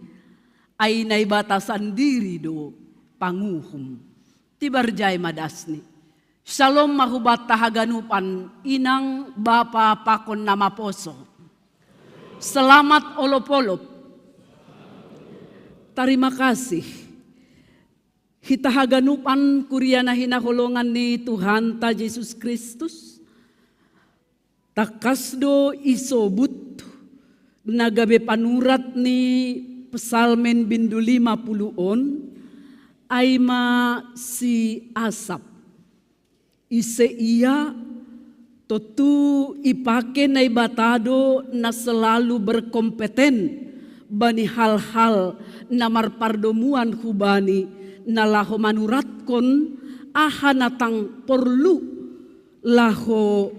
ay naibatasan diri do panguhum tibarjay madasni shalom mahubat tahaganupan inang bapa pakon namaposo selamat olop-olop terima kasih hitahaganupan kuria na hinaholongan ni Tuhan ta Yesus Kristus takasdo isobut nagabe panurat ni pesalmen bindu 50 ay ma si Asap ise iya totu ipake na ibatado na selalu berkompeten bani hal-hal na marpardomuan hubani na laho manuratkon ahanatang porlu laho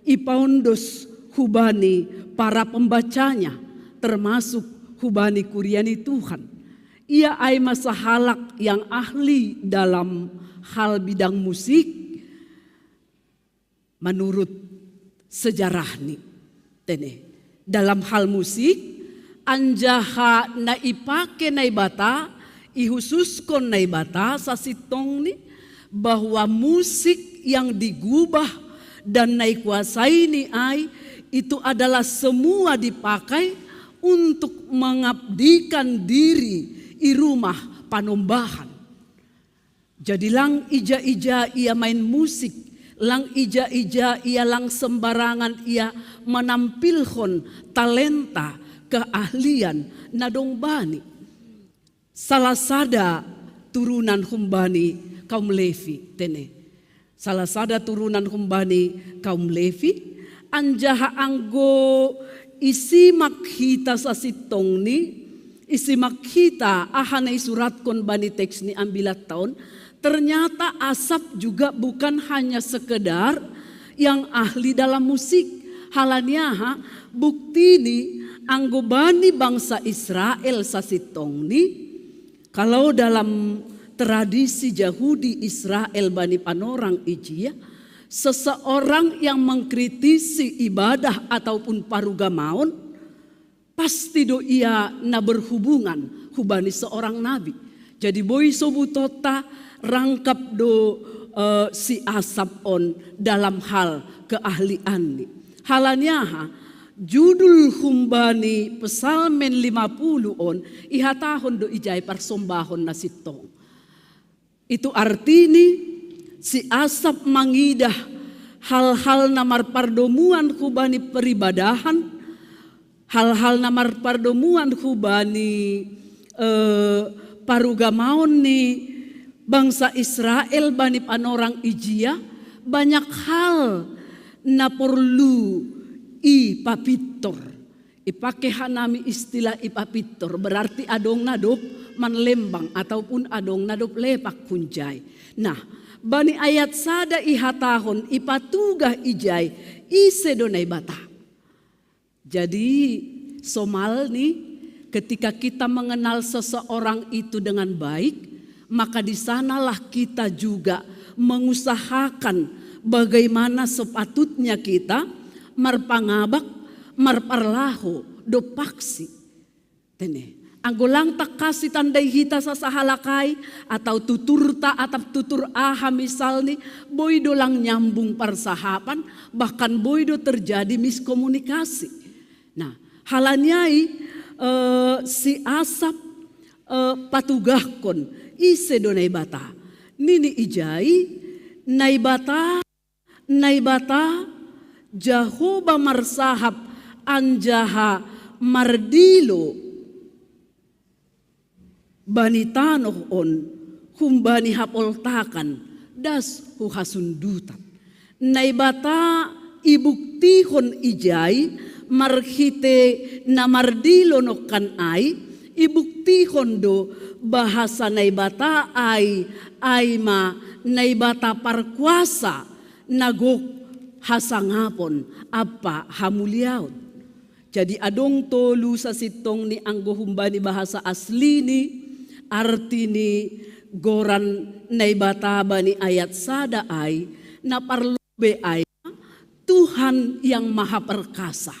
ipaundos hubani para pembacanya termasuk hubani kuriani Tuhan. Ia ai masahalak yang ahli dalam hal bidang musik menurut sejarah ni. Dalam hal musik anjaha na ipake na ibata ihususkon na ibata sa sitong ni bahwa musik yang digubah dan naikuasai ni ai itu adalah semua dipakai untuk mengabdikan diri di rumah panombahan. Jadi lang ija-ija ia main musik, lang ija-ija ia lang sembarangan ia menampilkan talenta keahlian nadong bani. Salah sada turunan humbani kaum Levi salah sada turunan humbani kaum Levi anjaha anggo isi makhita sa sitong ni isi makhita ahanay surat kon bani teks ni ambilat taon. Ternyata Asap juga bukan hanya sekedar yang ahli dalam musik. Halanya bukti ni anggo bani bangsa Israel sa sitong ni kalau dalam tradisi Yahudi Israel bani panorang ijia, seseorang yang mengkritisi ibadah ataupun parugamaon pasti do ia na berhubungan hubani seorang nabi. Jadi boy sobutota rangkap do si Asap on dalam hal keahlian ni. Halanya judul humbani pesalmen 50 on ihatahon do ijay parsombahon na sitong. Itu artini si Asap mangidah hal-hal namar pardomuan hubani peribadahan, hal-hal namar pardomuan hubani parugamaon ni bangsa Israel bani panorang ijia, banyak hal na perlu ipapitor. Ipake hanami istilah ipapitor berarti adong nadop manlembang ataupun adong nadop lepak kunjay. Nah, bani ayat sada ihatahon ipatugah ijay ise donay bata. Jadi somal nih ketika kita mengenal seseorang itu dengan baik, maka di sanalah kita juga mengusahakan bagaimana sepatutnya kita marpangabak, marparlaho, dopaksi. Anggolang tak kasih tandai hita sa sahalakay atau tuturta atap tutur aha misalnya boy dolang nyambung persahapan bahkan boy do terjadi miskomunikasi. Nah halanyai si Asap patugahkon ise do naibata nini ijai naibata Jahoba marsahap anjaha mardilo banitanoh on humbani hapoltakan das huhasundutan naibata ibuktihon ijai marhite na mardilo nokan ay ibuktihon do bahasa naibata ay ma naibata parkuasa nagok hasangapon apa hamuliaon. Jadi adong tolu sa sitong ni anggo humbani bahasa asli ni arti ni goran naibata bani ayat sada ay na parlobe ay Tuhan yang maha perkasa.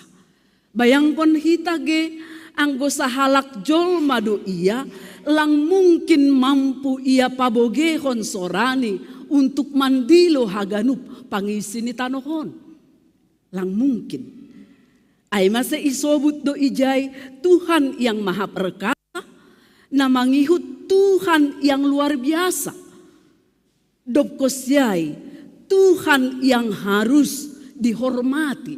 Bayangkon hitage anggo sahalak jol madu ia lang mungkin mampu ia pabogehon sorani untuk mandilo haganup pangisi ni tanohon. Lang mungkin. Ay masa isobut do ijay Tuhan yang maha perkasa na mangihut Tuhan yang luar biasa. Dopkosyay Tuhan yang harus dihormati.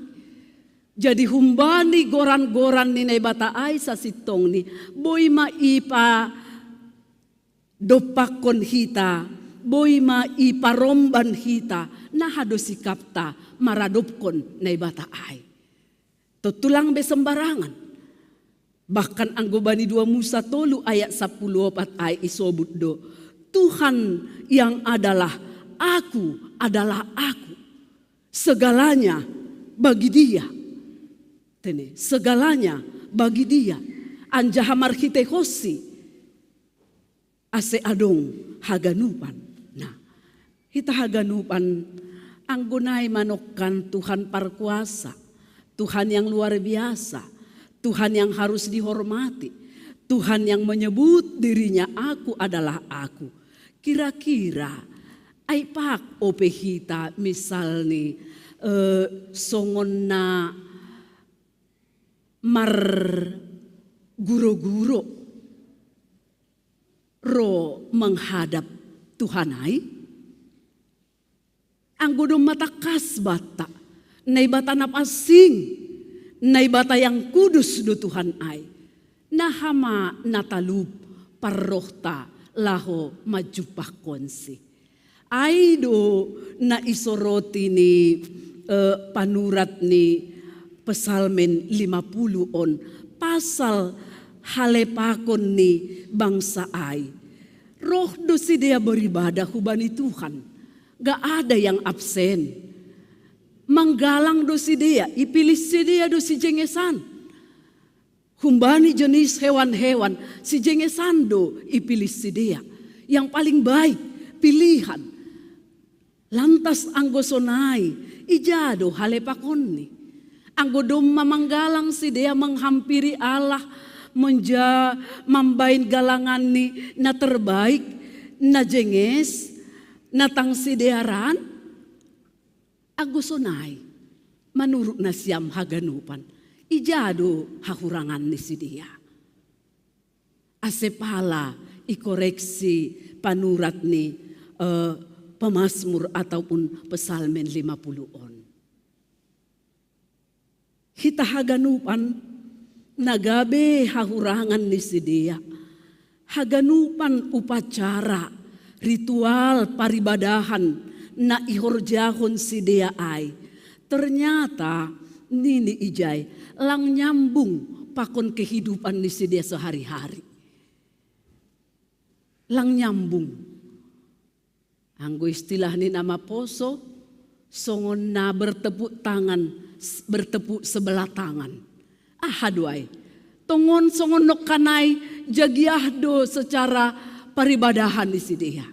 Jadi humbani goran-goran ni naibata ay sa sitong ni boy maipa dopakon hita, boy maiparomban hita na hado sikapta maradopkon naibata ay. Tutulang besembarangan. Bahkan ang gubani 2 Musa tolu ayat 14 ay isobut do. Tuhan yang adalah aku. Segalanya bagi dia. Segalanya bagi dia. anjaha marhite hosi ase adong haganupan. Nah, hita haganupan ang gunay manokkan Tuhan parkuasa, Tuhan yang luar biasa, Tuhan yang harus dihormati, Tuhan yang menyebut dirinya aku adalah aku. Kira-kira ay pak ope hita misalni songon na mar guro-guro ro menghadap Tuhan ay ang gudong matakas bata nay bata napasing nay bata yang kudus do Tuhan ay nahama natalub parrohta laho majupakonsi ay do na isoroti ni panurat ni Pesalmen 50 pasal halepakon ni bangsa ay roh do si dia beribadah hubani Tuhan, gak ada yang absen, manggalang do si dia, ipilih si dia do si jengesan, humbani jenis hewan-hewan si jengesan do ipilih si dia, yang paling baik pilihan, lantas anggo sonai ijado halepakon ni, anggo dom mamanggalang si dia menghampiri Allah, mambain galangan ni na terbaik, na jenges, na tangsidearan, agusonay, manurut na siyam haganupan, ijado hahurangan ni si dia. Asepala ikoreksi panurat ni Pemasmur ataupun Pesalmen 50. Hita haganupan nagabe hahurangan ni si dia. Haganupan upacara, ritual paribadahan na ihorjahon si dia ay. Ternyata nini ijay lang nyambung pakon kehidupan ni si dia sehari-hari. Lang nyambung. Anggo istilah ni nama poso, songon na bertepuk tangan, bertepuk sebelah tangan. Haduai, tongon songon nok kanai jagiahdo secara peribadahan di dia.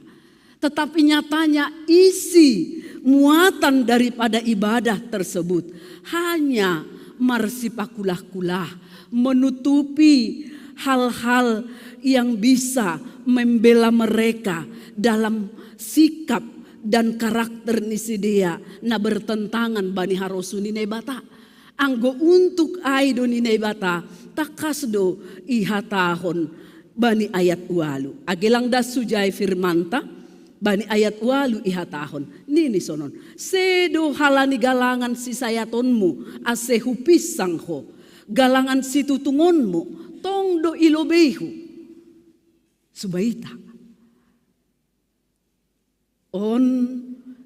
Tetapi nyatanya isi muatan daripada ibadah tersebut hanya marsipakulah-kulah menutupi hal-hal yang bisa membela mereka dalam sikap dan karakter nisi dia na bertentangan bani harosuni nebata. Anggo untuk aido ni nebata takasdo ihatahon bani ayat walu. Agelang das sujai firmanta bani ayat walu ihatahon. Nini sonon. Sedo halani galangan si sayatonmu asehu pisangho. Galangan si tutungonmu tong do ilobehu. Subaita. On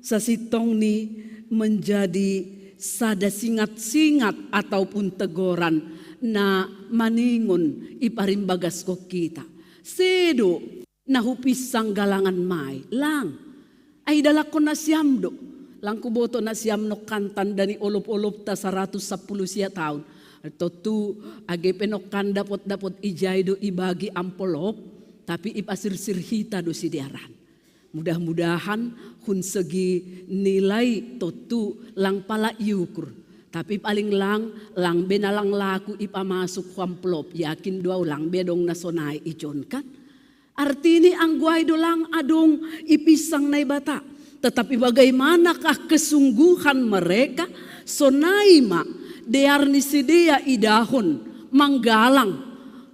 sasitong ni menjadi sada singat-singat ataupun tegoran na maningon iparimbagas ko kita. Sedo nahupisang galangan may lang ay dalakon na siyamdo. Lang kuboto na siyam no kantan dani olop-olop ta 110 siya taon. Totu age penokan dapot-dapot ijay do ibagi ampolop tapi ipasirsirhita do si diaran. Mudah-mudahan hun segi nilai totu lang pala yukur. Tapi paling lang benalang laku ipamasuk amplop. Yakin dua ulang bedong nasonay ijon kan. Artini ang guay dolang adong ipisang na bata. Tetapi bagaimanakah kesungguhan mereka sonay ma dear ni si dia idahon manggalang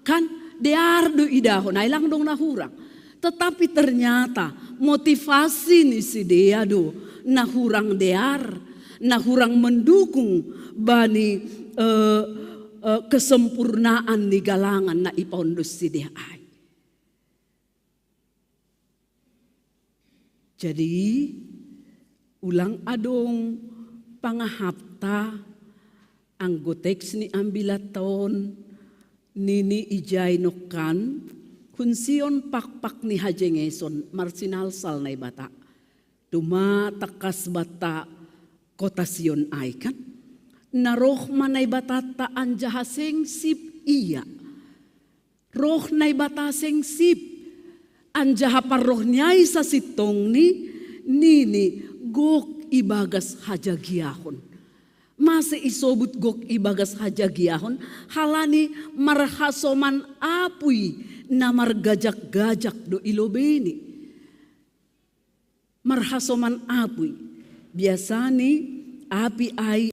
kan dear do idahon ay lang dong nahurang. Tetapi ternyata motivasi ni si dia do nahurang dear, nahurang mendukung bani kesempurnaan ni galangan na ipondos si dia ay. Jadi ulang adong pangahapta ang goteks ni ambilaton nini ijay nokan kunsion pakpak ni hajengeson marsinalsal na bata. Duma takas bata kota Sion ay kan. Naroh manay bata taan jahaseng sip iya. roh na bataseng sip, anjaha paroh nyai sa sitong nini gok ibagas hajagiahon. Masa isobut gok ibagas hajagiahon, halani marhasoman apuy na margajak-gajak do ilobeni. Marhasoman apuy. Biasani api ay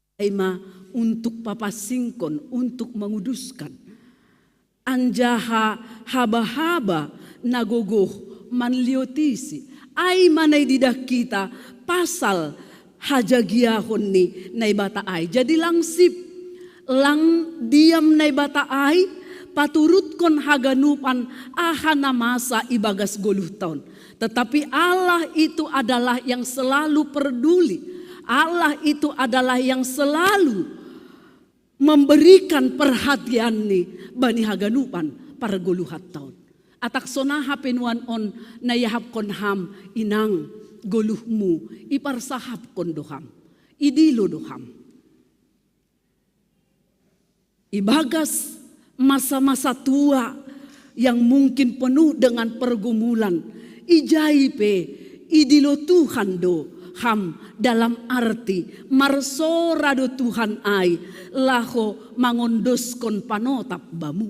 untuk papasingkon, untuk menguduskan. Anjaha haba-haba nagogoh manliotisi. Ay manay didak kita pasal hajagiahon ni naibata ay. Jadi langsip lang diam naibata ay paturut kon haganupan ahana masa ibagas 10 tahun. Tetapi Allah itu adalah yang selalu peduli. Allah itu adalah yang selalu memberikan perhatian ni bani haganupan para 10 tahun. Atak sonaha penuan on nayahap kon ham inang goluhmu iparsahap kon doham. Idilo doham. Ibagas masa-masa tua yang mungkin penuh dengan pergumulan. Ijaipe idilo Tuhan do ham dalam arti marsora do Tuhan ay laho mangondoskon panotap bamu.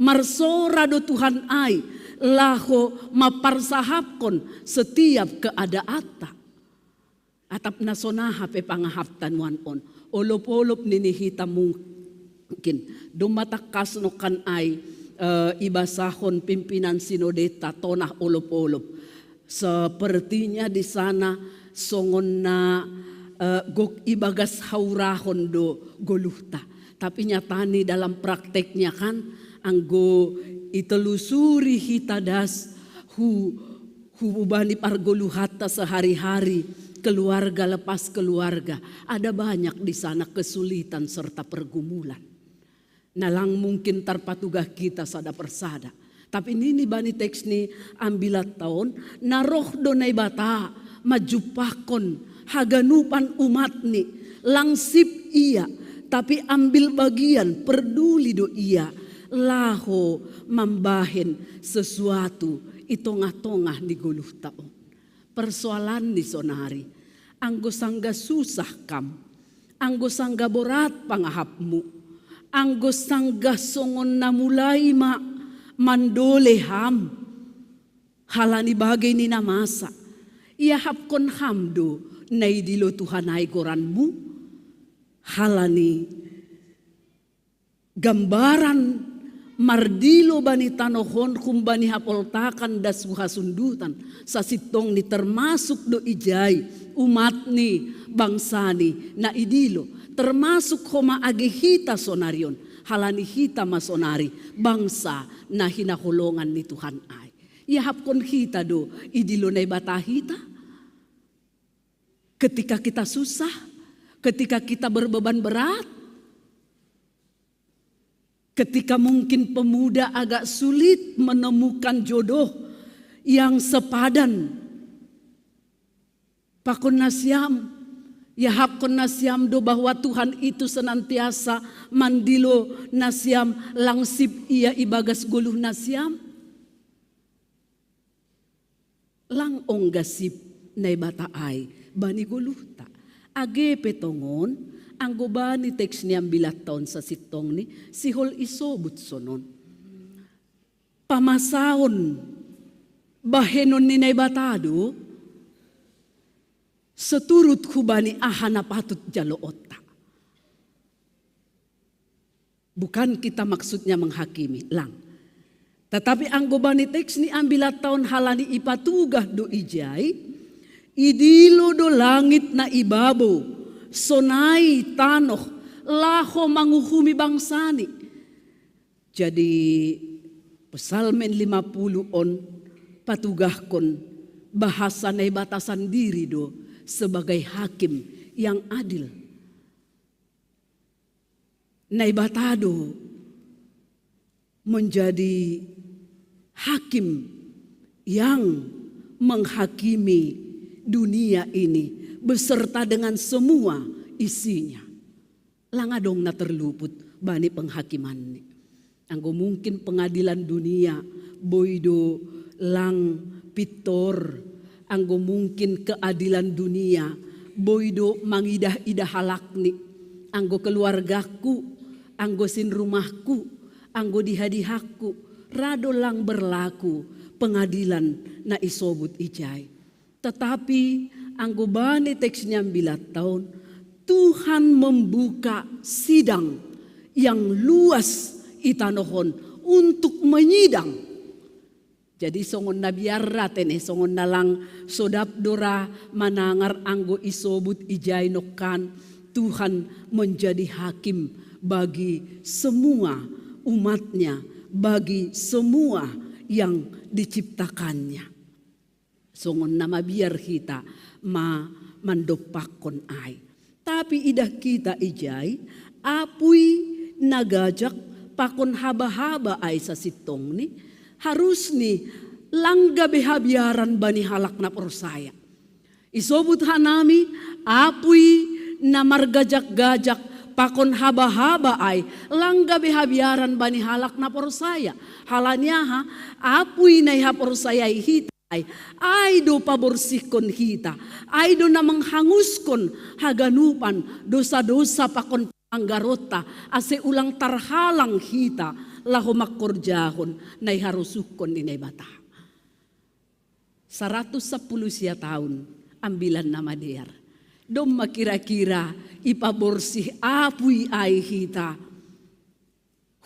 Marsora do Tuhan ay laho maparsahapkon setiap keadaata. Atap nasonaha pe pangahaptan wan on. Olop-olop ninihita mungkin dumatakas no kan ay ibasahon pimpinan sinodeta tonah olop-olop. Sepertinya di sana songon na gok ibagas haurahon do goluhta. Tapi nyatani dalam prakteknya kan anggo itelusuri hitadas hubani pargoluhata sehari-hari, keluarga lepas keluarga. Ada banyak di sana kesulitan serta pergumulan. Nalang mungkin terpatugah kita sada persada. Tapi ini bani teks ni ambilat tahun naroh donai bata majupakon haganupan umat ni langsip iya tapi ambil bagian peduli do iya laho mambahin sesuatu itongah-tongah di guluh taon. Persoalan di sonari anggo sangga susah kam, anggo sangga borat pangahapmu, anggo sangga songon na mulai mandole ham halani bagay ni namasa iahap kon hamdo na idilo Tuhan ay goranmu halani gambaran mardilo bani tanohon kumbani hapoltakan das buhasundutan sa sitong ni termasuk do ijay umat ni bangsa ni na idilo termasuk homa agihita sonarion halani hita masonari bangsa na hinahulungan ni Tuhan ay. Iahap kon hita do idilo na bata hita. Ketika kita susah, ketika kita berbeban berat, ketika mungkin pemuda agak sulit menemukan jodoh yang sepadan. Pakon nasyam, ya hakon nasyam do bahwa Tuhan itu senantiasa mandilo nasyam langsip ia ibagas guluh nasyam. Lang onggasip na bata ay bani guluh ta. Age petongon anggo bani teks ni ambilat taon sa sitong ni sihol isobut sonon. Pamasaon bahenon ni batado seturut hubani ahana patut jaloota. Bukan kita maksudnya menghakimi lang. Tetapi anggo bani teks ni ambilat taon halani ipatugah do ijay idilo do langit na ibabo sonai tanoh laho manguhumi bangsani. Jadi Psalmen 50 on patugahkon bahasa na batasan diri do sebagai hakim yang adil. Naibatado menjadi hakim yang menghakimi dunia ini beserta dengan semua isinya. Langadong na terluput bani penghakiman ni. Anggo mungkin pengadilan dunia, boydo lang pitor. Anggo mungkin keadilan dunia, boydo mangidah-idah halakni. Anggo keluargaku, anggo sin rumahku, anggo dihadihakku, rado lang berlaku pengadilan na isobut ijay. Tetapi anggo bani teksnya 9 tahun, Tuhan membuka sidang yang luas itanohon untuk menyidang. Jadi songon nabiarra tene songon nalang sodap dora manangar anggo isobut ijay nokan, Tuhan menjadi hakim bagi semua umatnya, bagi semua yang diciptakannya. Songon nama biar kita mandopakon ay. Tapi idah kita ijay, apui nagajak pakon haba-haba ay sa sitong ni, harus ni langga behabiaran bani halak na persaya. Isobut hanami, apui na margajak-gajak pakon haba-haba ay langga behabiaran bani halak na persaya. Halanya ha, apui na iha persaya hita ay do paborsihkon hita, ay do na manghanguskon haganupan dosa-dosa pakon anggarota ase ulang tarhalang hita laho makorjahon na iharusukon inay bata. 110 siya taon ambilan na madiar. Dom makira-kira ipaborsih apuy ay hita.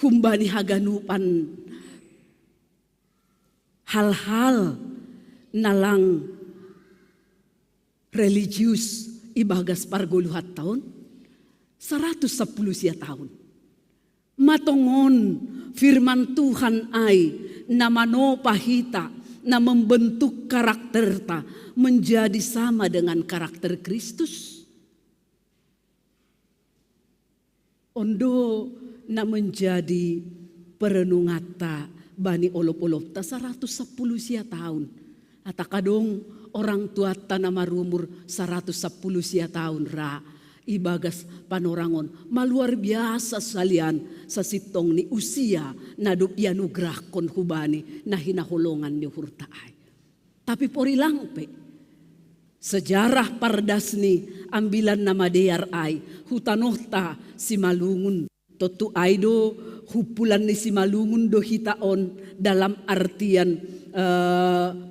Humbani haganupan hal-hal nalang religius ibagas parguluhat taon. 110 siya taon. Matongon firman Tuhan ay na manopahita na membentuk karakter ta menjadi sama dengan karakter Kristus. Ondo na menjadi perenungata bani olop-olop ta 110 siya tahun. Atakadong orang tua ta na marumur 110 siya tahun ra. Ibagas panorangon maluar biasa salian sa sitong ni usia na ianugrah kon hubani na hinahulongan ni hurtaay. Tapi pori lang pe, sejarah pardas ni ambilan na madear ay hutanohta si malungun. Totu aydo hupulan ni si malungun do hitaon dalam artian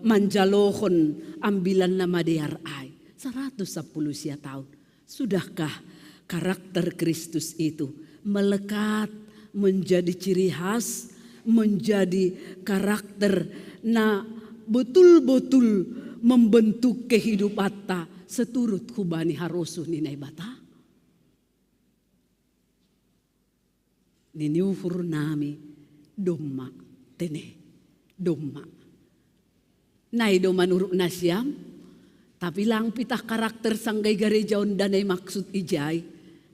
manjalohon ambilan na madear ay. 110 siya tahun. Sudahkah karakter Kristus itu melekat menjadi ciri khas, menjadi karakter na betul-betul membentuk kehidupan ta seturut hubani harusu ninay bata? Niniuhur nami domma tene domma. Nay do manuruk nasyam. Tapi lang pitah karakter sanggay garejaon danay maksud ijay.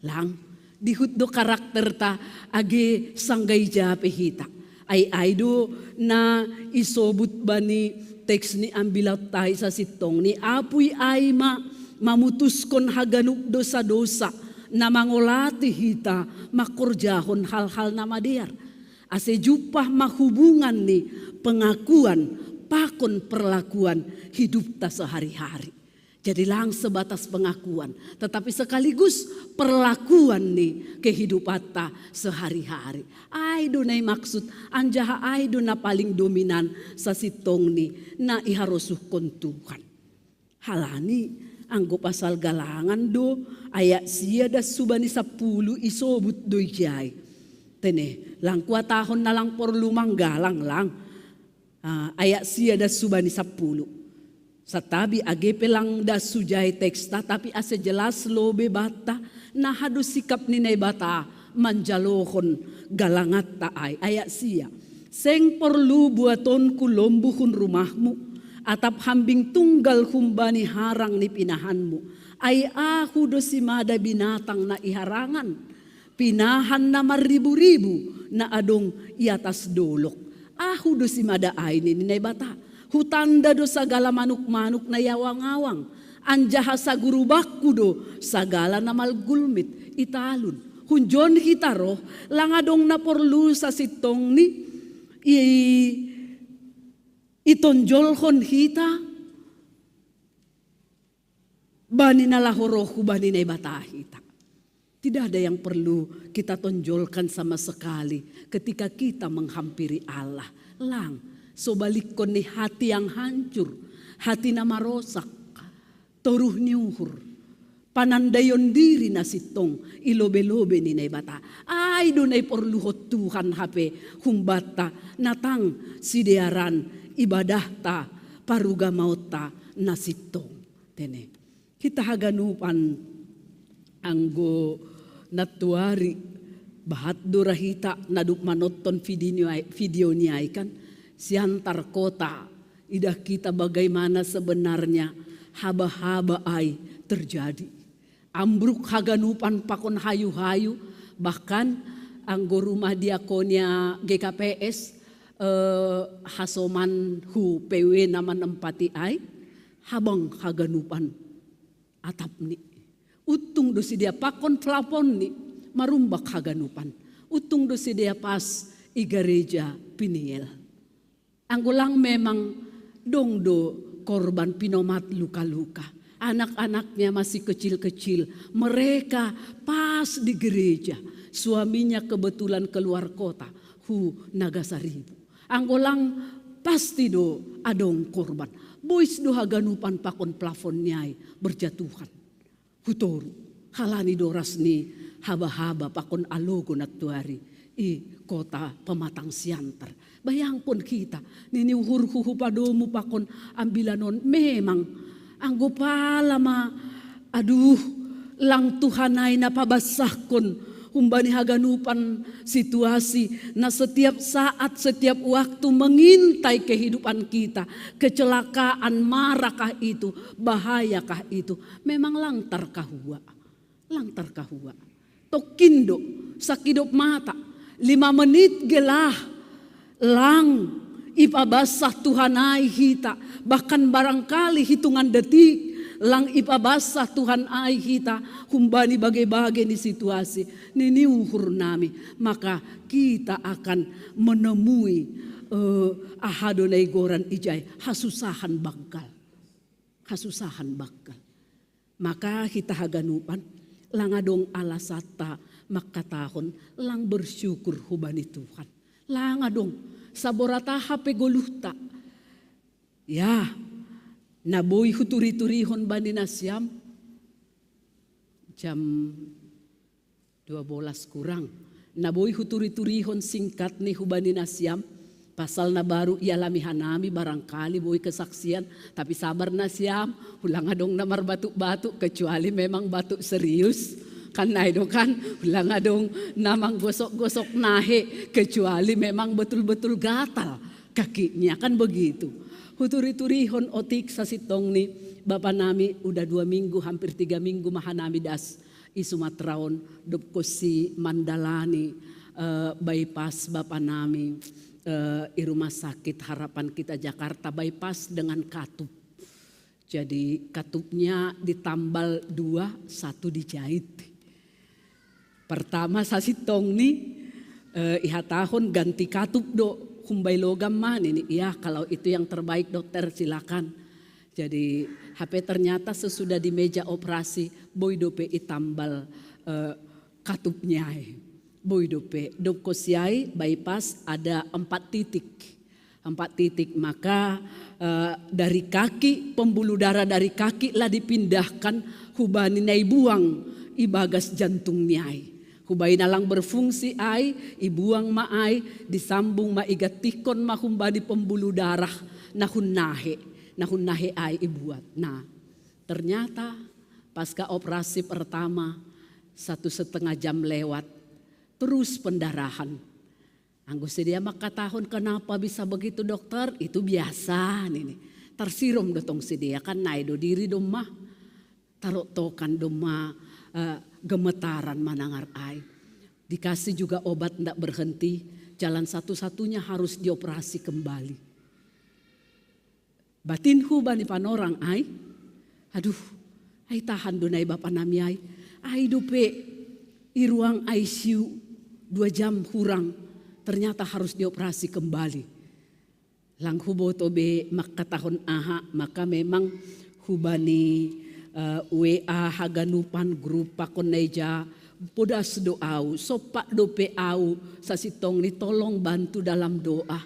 Lang, dihut do karakter ta age sanggay jape hita. Ay do na isobut bani teks ni ambilat tayo sa sitong ni apuy ay mamutuskon haganuk dosa-dosa na mangolati hita makorjahon hal-hal na madiar. Ase jupah mahubungan ni pengakuan pakon perlakuan hidup ta sehari-hari. Jadi lang sebatas pengakuan, tetapi sekaligus perlakuan nih kehidupan ta sehari-hari. Aido na maksud anjaha aido na paling dominan sa sitong ni na iharusukon Tuhan. Halani anggo pasal galangan do ayat siya da subani 10 isobut do jay. Tene lang kuatahon na lang perlu manggalang lang. Ayat siya da subani 10. Satabi agepe lang da sujay teksta tapi ase jelas lobe bata na hado sikap ninay bata manjalohon galangat taay ayat siya. Seng perlu buaton kulombuhun rumahmu atap hambing tunggal humbani harang ni pinahanmu. Ay aku do simada binatang na iharangan. Pinahan na maribu-ribu na adong iatas dolok. Aku do simada ay ni ninay bata. Hutanda do sagala manuk-manuk na yawang-awang. Anjaha sa gurubakku do sagala na malgulmit italun. hunjon hita roh langadong na porlu sa sitong ni itonjolhon hita bani nalahoroh bani na ibata hita. Tidak ada yang perlu kita tonjolkan sama sekali ketika kita menghampiri Allah. Lang, sobalik ko ni hati yang hancur, hati na marosak, toruh niuhur, panandayon diri na sitong ilobe-lobe ni naibata. Ay doon ay porluhot Tuhan hape humbata natang sidearan ibadah ta paruga mauta na sitong. Tene, kita haganupan anggo natuari bahat durahita naduk manoton video ni ay kan siantar kota idah kita bagaimana sebenarnya haba-haba ay terjadi ambruk haganupan pakon hayu-hayu bahkan anggo rumah diakonia GKPS hasoman hu PW nama nempati ay habang haganupan atap ni utung dosi dia pakon plafon ni marumbak haganupan. Utung dosi dia pas i gereja Piniel. Anggulang memang dongdo korban pinomat luka-luka. Anak-anaknya masih kecil-kecil. Mereka pas di gereja. Suaminya kebetulan keluar kota. Nagasaribu. Anggulang pasti do adong korban. Boys do haganupan pakon plafon nyai berjatuhan. Hutoru halani doras ni haba-haba pakon alogo natuari i kota pematang siantar. Bayangpun kita nini uhur huhu padomu pakon ambilanon memang anggo palama aduh lang Tuhanay napabasahkon humbani haganupan situasi na setiap saat, setiap waktu mengintai kehidupan kita. Kecelakaan, marakah itu, bahayakah itu. Memang langtar kahua. Langtar kahua. Tokindo, sakidop mata. 5 menit gelah. Lang, ipabasah Tuhanay hita. Bahkan barangkali hitungan detik. Lang ipabasah Tuhan ay hita humbani bagai-bagai ni situasi nini uhur nami maka kita akan menemui ahadonai goran ijay hasusahan bakal maka kita haganupan langadong alasata makatahon lang bersyukur hubani Tuhan langadong saborata hape goluhta ya naboy huturi-turihon bani nasyam jam 12 kurang. Naboy huturi-turihon singkat ni hubani nasyam pasal na baru ialami hanami barangkali boy kesaksian tapi sabar nasyam ulang adong namar batuk-batuk kecuali memang batuk serius kan naido kan ulang adong namang gosok-gosok nahe kecuali memang betul-betul gatal kakinya kan begitu. Huturi-turihon otik sa sitong ni Bapa nami udah 2 minggu hampir 3 minggu mahanami das i Sumatraon dopko si Mandalani bypass Bapa nami i rumah sakit harapan kita Jakarta bypass dengan katup. Jadi katupnya ditambal 2, 1 dijahit. Pertama sa sitong ni ihatahon ganti katup do humbay logam man ini iya kalau itu yang terbaik dokter silakan. Jadi HP ternyata sesudah di meja operasi boy dope itambal katupnya. Boy dope dokosiai bypass ada 4 titik. 4 titik maka dari kaki pembuluh darah dari kaki lah dipindahkan hubani nai buang ibagas jantung niai. Hubai nalang berfungsi ai, ibuang maai, disambung maigatikon mahumbadi pembuluh darah nahun nahe ai ibuat. Nah ternyata pasca operasi pertama 1,5 jam lewat terus pendarahan. Anggo sedia maka tahun kenapa bisa begitu dokter? Itu biasa nih. Tersirum dotong sedia kan naido diri domah taruh tokan domah gemetaran manangar ai. Dikasih juga obat ndak berhenti. Jalan satu-satunya harus dioperasi kembali. Batinhu bani panorang ai. Aduh, ai tahan donai Bapa nami ai. Ai dupe I ruang ICU 2 jam kurang, ternyata harus dioperasi kembali. Lang huboto be makatahon aha, maka memang hubani WA haganupan grup pakoneja podas doau, sopak dope au, sasitong ni tolong bantu dalam doa.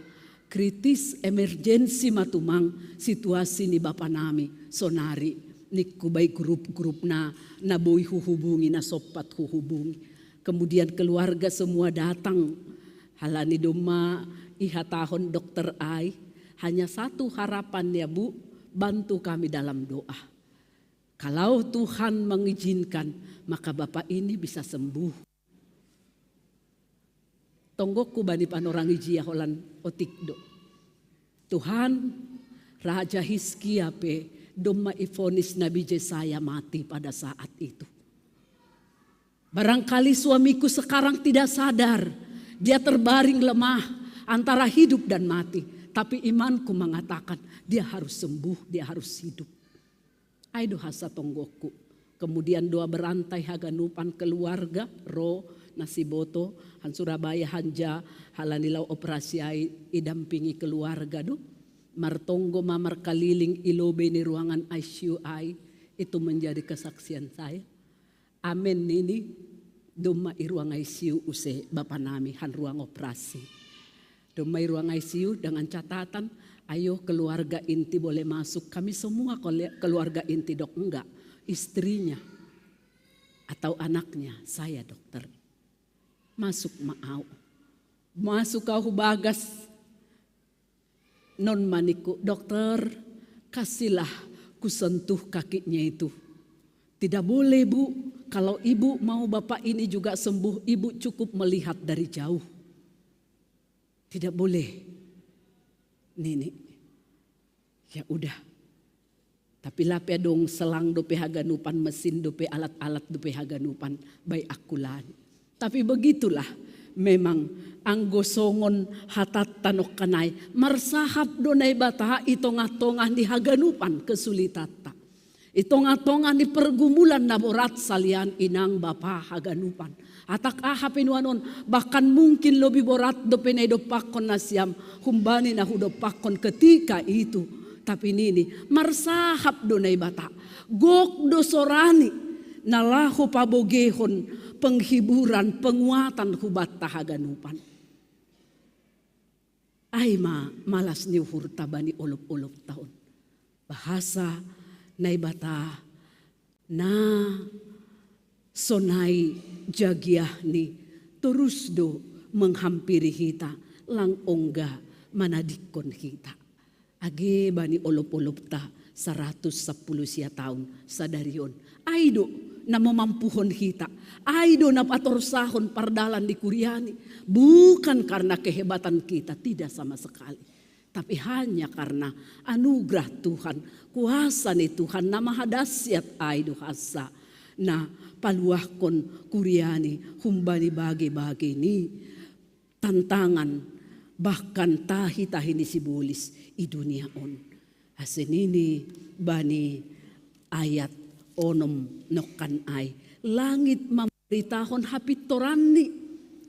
Kritis emergensi matumang situasi ni Bapa nami, sonari, ni kubay grup-grup na boy huhubungi, na sopat huhubungi. Kemudian keluarga semua datang, halani doma ihatahon dokter Ai, hanya satu harapan ya Bu, bantu kami dalam doa. Kalau Tuhan mengizinkan, maka Bapak ini bisa sembuh. Tonggoku bani panorang iji holan otikdo. Tuhan, Raja Hizkia pe doma ifonis Nabi Yesaya mati pada saat itu. Barangkali suamiku sekarang tidak sadar, dia terbaring lemah antara hidup dan mati. Tapi imanku mengatakan dia harus sembuh, dia harus hidup. Aido hasa tonggoku. Kemudian doa berantai haganupan keluarga, ro nasiboto, han Surabaya hanja halanilau operasi ai idampingi keluarga do. Martonggo mamar kaliling ilobe ni ruangan ICU ai, itu menjadi kesaksian saya. Amin nini doma i ruang ICU use Bapa nami han ruang operasi. Doma i ruang ICU dengan catatan, ayo keluarga inti boleh masuk. Kami semua keluarga inti dok, enggak. Istrinya atau anaknya, saya dokter. Masuk maau. Masuk kau bagas. Non maniku, dokter kasihlah kusentuh kakinya itu. Tidak boleh Bu, kalau ibu mau Bapak ini juga sembuh, ibu cukup melihat dari jauh. Tidak boleh. Nini, ya udah. Tapi lape dong selang dope haganupan, mesin dope alat-alat dope haganupan, baik akulan. Tapi begitulah memang anggosongon hatat tanok kanai, marsahap donai bata itong-atongan di haganupan kesulitata. Itong-atongan di pergumulan naborat salian inang bapa haganupan. Atak pinuanon bahkan mungkin lebih borat dope na idopakon nasiam humbani na hudopakon ketika itu. Tapi nini marsahap donai bata gok dosorani nalahu pabogehon penghiburan penguatan hubat tahaganupan. Aima malas niuhur tabani olup-olup tahun. Bahasa naibata na sonai jagiah ni terus do menghampiri kita lang ongga manadikon kita. Age bani olop-olop ta 110 sia tahun sadarion. Aido na memampuhon kita. Aido na patorsahon pardalan di Kuriani. Bukan karena kehebatan kita, tidak sama sekali. Tapi hanya karena anugerah Tuhan, kuasa ni Tuhan na mahadasyat aido hasa. Na paluahkon Kuriani humbani bagi-bagi ni tantangan. Bahkan tahi-tahi ni sibulis i dunia on. Hasin ini bani ayat onom nokan ay. Langit memberitahon hapit torani.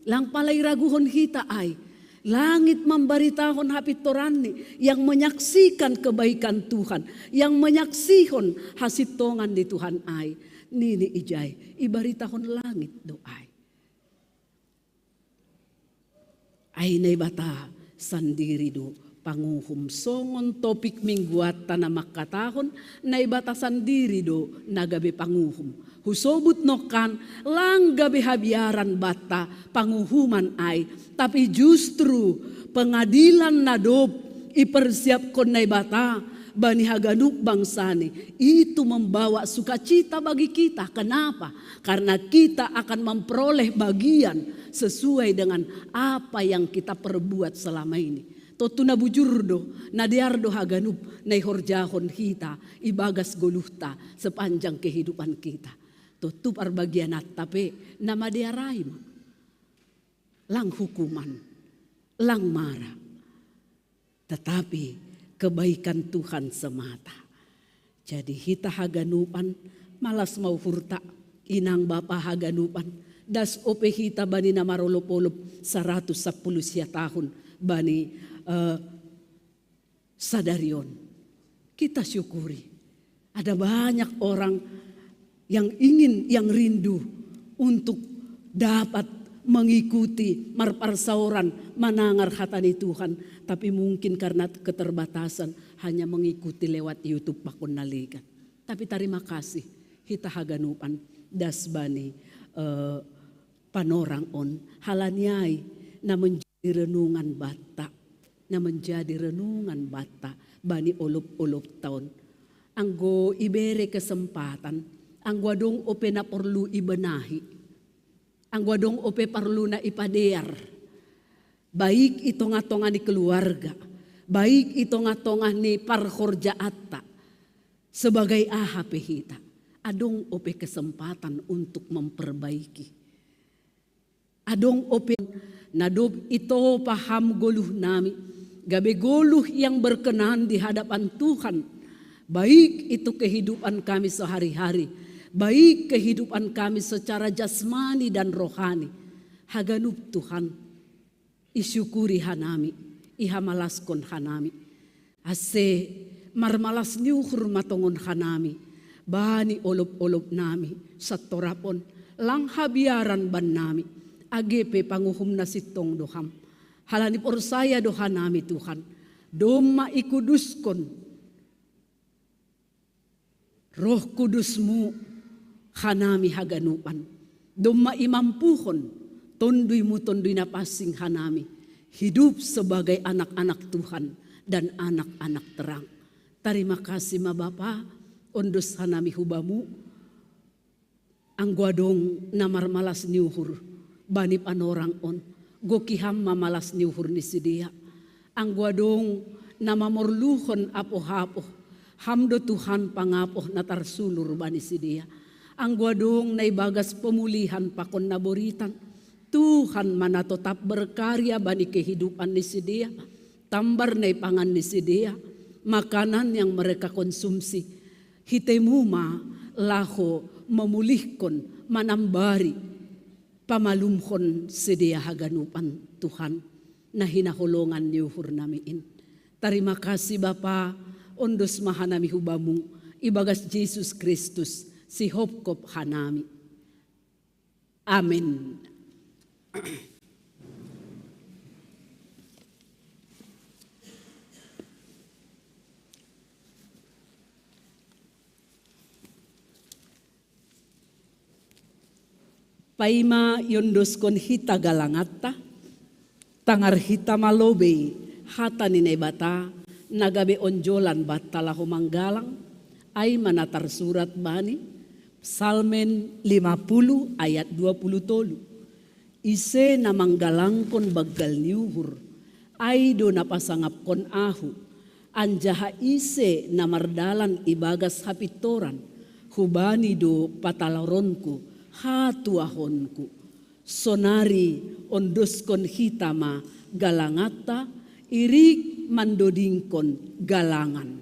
Lang palay raguhon kita ay. Langit memberitahon hapit torani. Yang menyaksikan kebaikan Tuhan. Yang menyaksihon hasitongan di Tuhan ay. Nini ijay. Ibaritahon langit doay. Ay naibata sandiri do panguhum songon topik mingguat tanah makatahon naibata sandiri do nagabe panguhum husobut nokan lang gabe habiaran bata panguhuman ay tapi justru pengadilan nadop ipersiap kon naibata bani haganup bangsani itu membawa sukacita bagi kita. Kenapa? Karena kita akan memperoleh bagian sesuai dengan apa yang kita perbuat selama ini. Totu na bujurdo, na diardo haganup, na ihorjahon kita, ibagas goluhta sepanjang kehidupan kita. Totu parbagianat tapi nama diaraim. Lang hukuman, lang marah. Tetapi kebaikan Tuhan semata. Jadi hita haganupan malas mau hurta inang bapa haganupan das ope hita bani na marolop-olop 110 tahun bani sadarion. Kita syukuri. Ada banyak orang yang ingin, yang rindu untuk dapat mengikuti marparsauran manangar hatani Tuhan. Tapi mungkin karena keterbatasan hanya mengikuti lewat YouTube pakon nalikan. Tapi terima kasih hita haganupan das bani panorang on halanyai na menjadi renungan bata. Na menjadi renungan bata bani olop-olop tahun. Anggo ibere kesempatan, anggo dong ope na perlu ibenahi, anggo dong ope perlu na ipadear. Baik itu ngatongan di keluarga, baik itu ngatongan ni parhorjaata, sebagai ahap hita, adong ope kesempatan untuk memperbaiki. Adong ope nadob ito paham goluh nami, gabe goluh yang berkenan di hadapan Tuhan. Baik itu kehidupan kami sehari-hari, baik kehidupan kami secara jasmani dan rohani. Haganup Tuhan, isyukuri hanami, ihamalaskon hanami. Ase marmalas niuhur matongon hanami, bani olop-olop nami, satorapon, langhabiaran ban nami, agepe panguhum nasitong doham. Halani porsaya doha nami Tuhan, doma ikuduskon, Roh Kudusmu hanami haganupan. Doma imampuhon tonduy na pasing hanami. Hidup sebagai anak-anak Tuhan dan anak-anak terang. Terima kasih ma Bapa, ondos hanami hubamu. Angguadong namar malas niuhur. Bani panorang on. Gokiham mamalas niuhur ni sidia. Angguadong namamorluhon apoh-apoh. Hamdo Tuhan pangapoh na tarsulur bani sidia. Angguadong na ibagas pemulihan pakon naboritan. Tuhan mana tetap berkarya bani kehidupan ni sidia. Tambar na ipangan ni sidia. Makanan yang mereka konsumsi. Hitemuma laho memulihkon manambari. Pamalumkon sidia haganupan Tuhan. Na hinaholongan niuhur namiin. Terima kasih Bapa. Ondos mahanami hubamu, ibagas Yesus Kristus, si hopkop hanami. Amin. Paima yondos kon hita galangata, tangar hita malobe, hata ni bata, nagabe onjolan batalah manggalang ay manatar surat bani Psalmen 50 ayat 20 ise na manggalangkon baggal niuhur ay do napasangap kon ahu anjaha ise na mardalan ibagas hapitoran hubani do patalaronku hatuahonku sonari ondoskon hitama galangata irik mandodingkon galangan.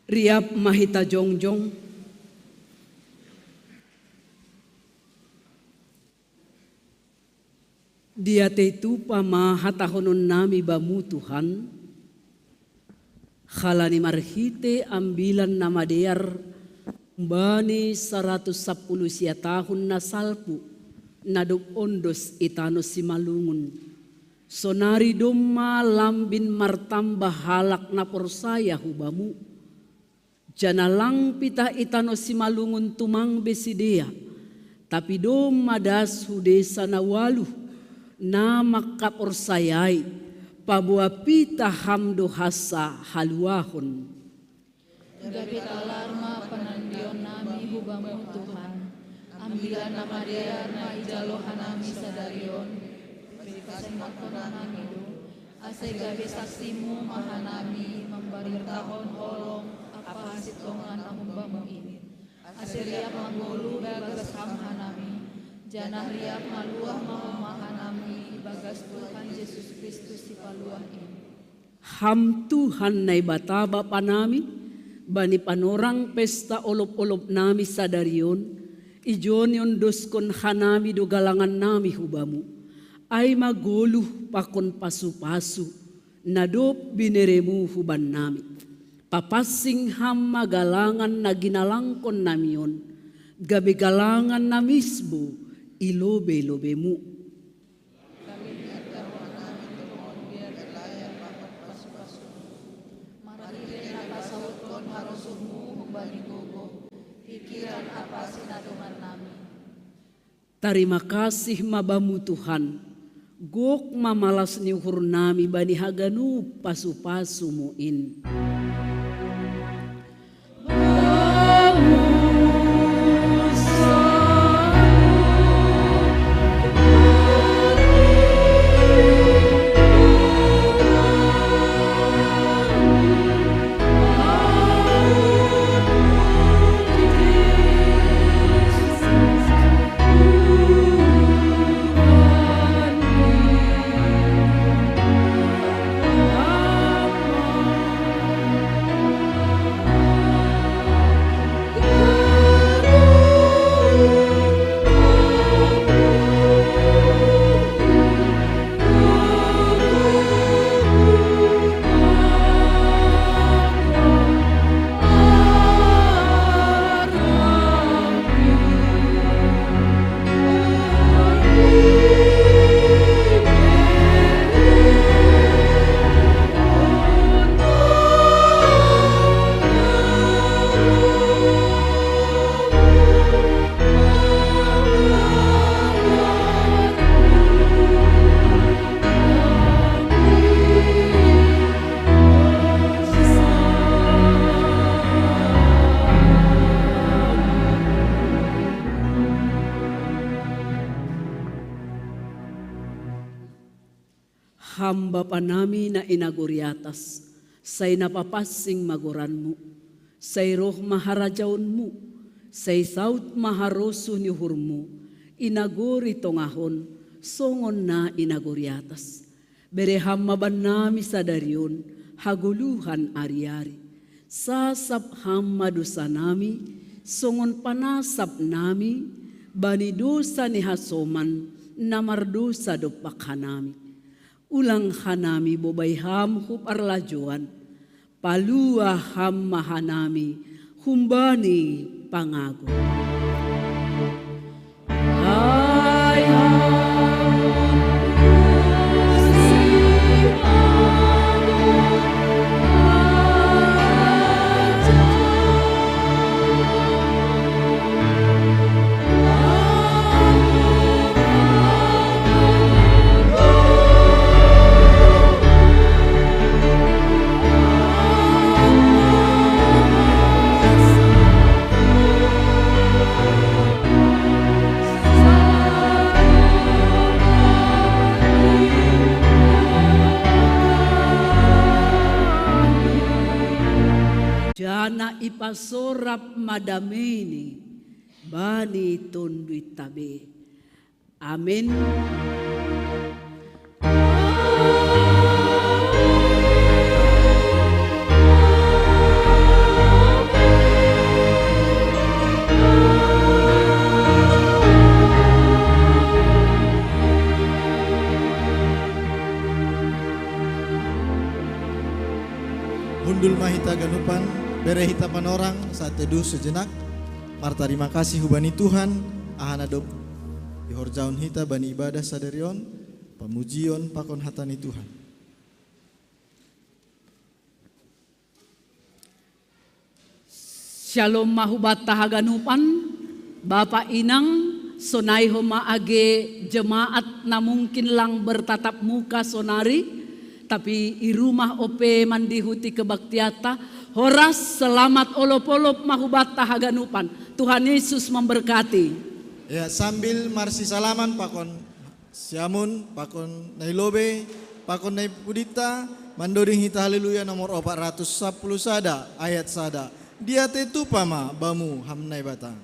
Riap mahita jongjong, dia tetu pamahatahonon nami bamu Tuhan, halani marhite ambilan nama dear bani 110 sia tahun na salpu naduk ondos itano simalungun. Sonari domma lambin martambah halak na porsaya hubamu. Janalang pita itano simalungun tumang besidea. Tapi domma das hudesa na waluh na makaporsayai. Pabua pita hamdo hasa haluahon. Gapita alarma panandion nami hubamu Tuhan. Ambilan nama dia na ijalohan nami sadarion. Berikasempatan nami do. Asai gabe saksimu mahanami memberitakan holong apa sitongan hubamu ini. Asai riap manggolu bagas hamhanami. Janah riap maluah mahanami bagas Tuhan Yesus Kristus si paluah ini. Ham Tuhan nai bataba panami, bani panorang pesta olop-olop nami sadarion, ijon yon doskon hanami do galangan nami hubamu, ay maguluh pakon pasu-pasu, nadop bineremu huban nami, papasing ham magalangan na ginalangkon namion, gabi galangan namisbo, ilobe-lobemu. Terima kasih mabamu Tuhan, gok mamalas niuhur nami bani haganu pasu-pasu muin. Hamba panami na inaguriatas, say napapasing magoranmu, say roh maharajaunmu, say saut maharosu nihurmu, inaguri tongahon, songon na inaguriatas. Bereham maban nami sadarion, haguluhan ari-ari, sasap hamma dosa nami, songon panasap nami, bani dosa ni hasoman, namardosa dopak hanami. Ulang hanami bobay ham hup arlajuan, palua ham mahanami, humbani pangago. Jana ipasorap madamini bani tonduit tabe. Amin. Undul mahita ganupan, bere hita panorang saat teduh sejenak. Marta terima kasih hubani Tuhan, ahana dop ihorjaun hita bani ibadah sadarion, pamujion pakon hatani Tuhan. Shalom mahubat tahaganupan, Bapak Inang, sonai homa age jemaat na mungkin lang bertatap muka sonari, tapi i rumah ope mandihuti kebaktiata, horas selamat olop-olop mahubat tahaganupan. Tuhan Yesus memberkati. Ya, sambil marsi salaman pakon siamun, pakon nailobe, pakon nai pudita, mandoring hita haleluya nomor 410 sada, ayat sada. Dia tetu pama bamu hamnai batang.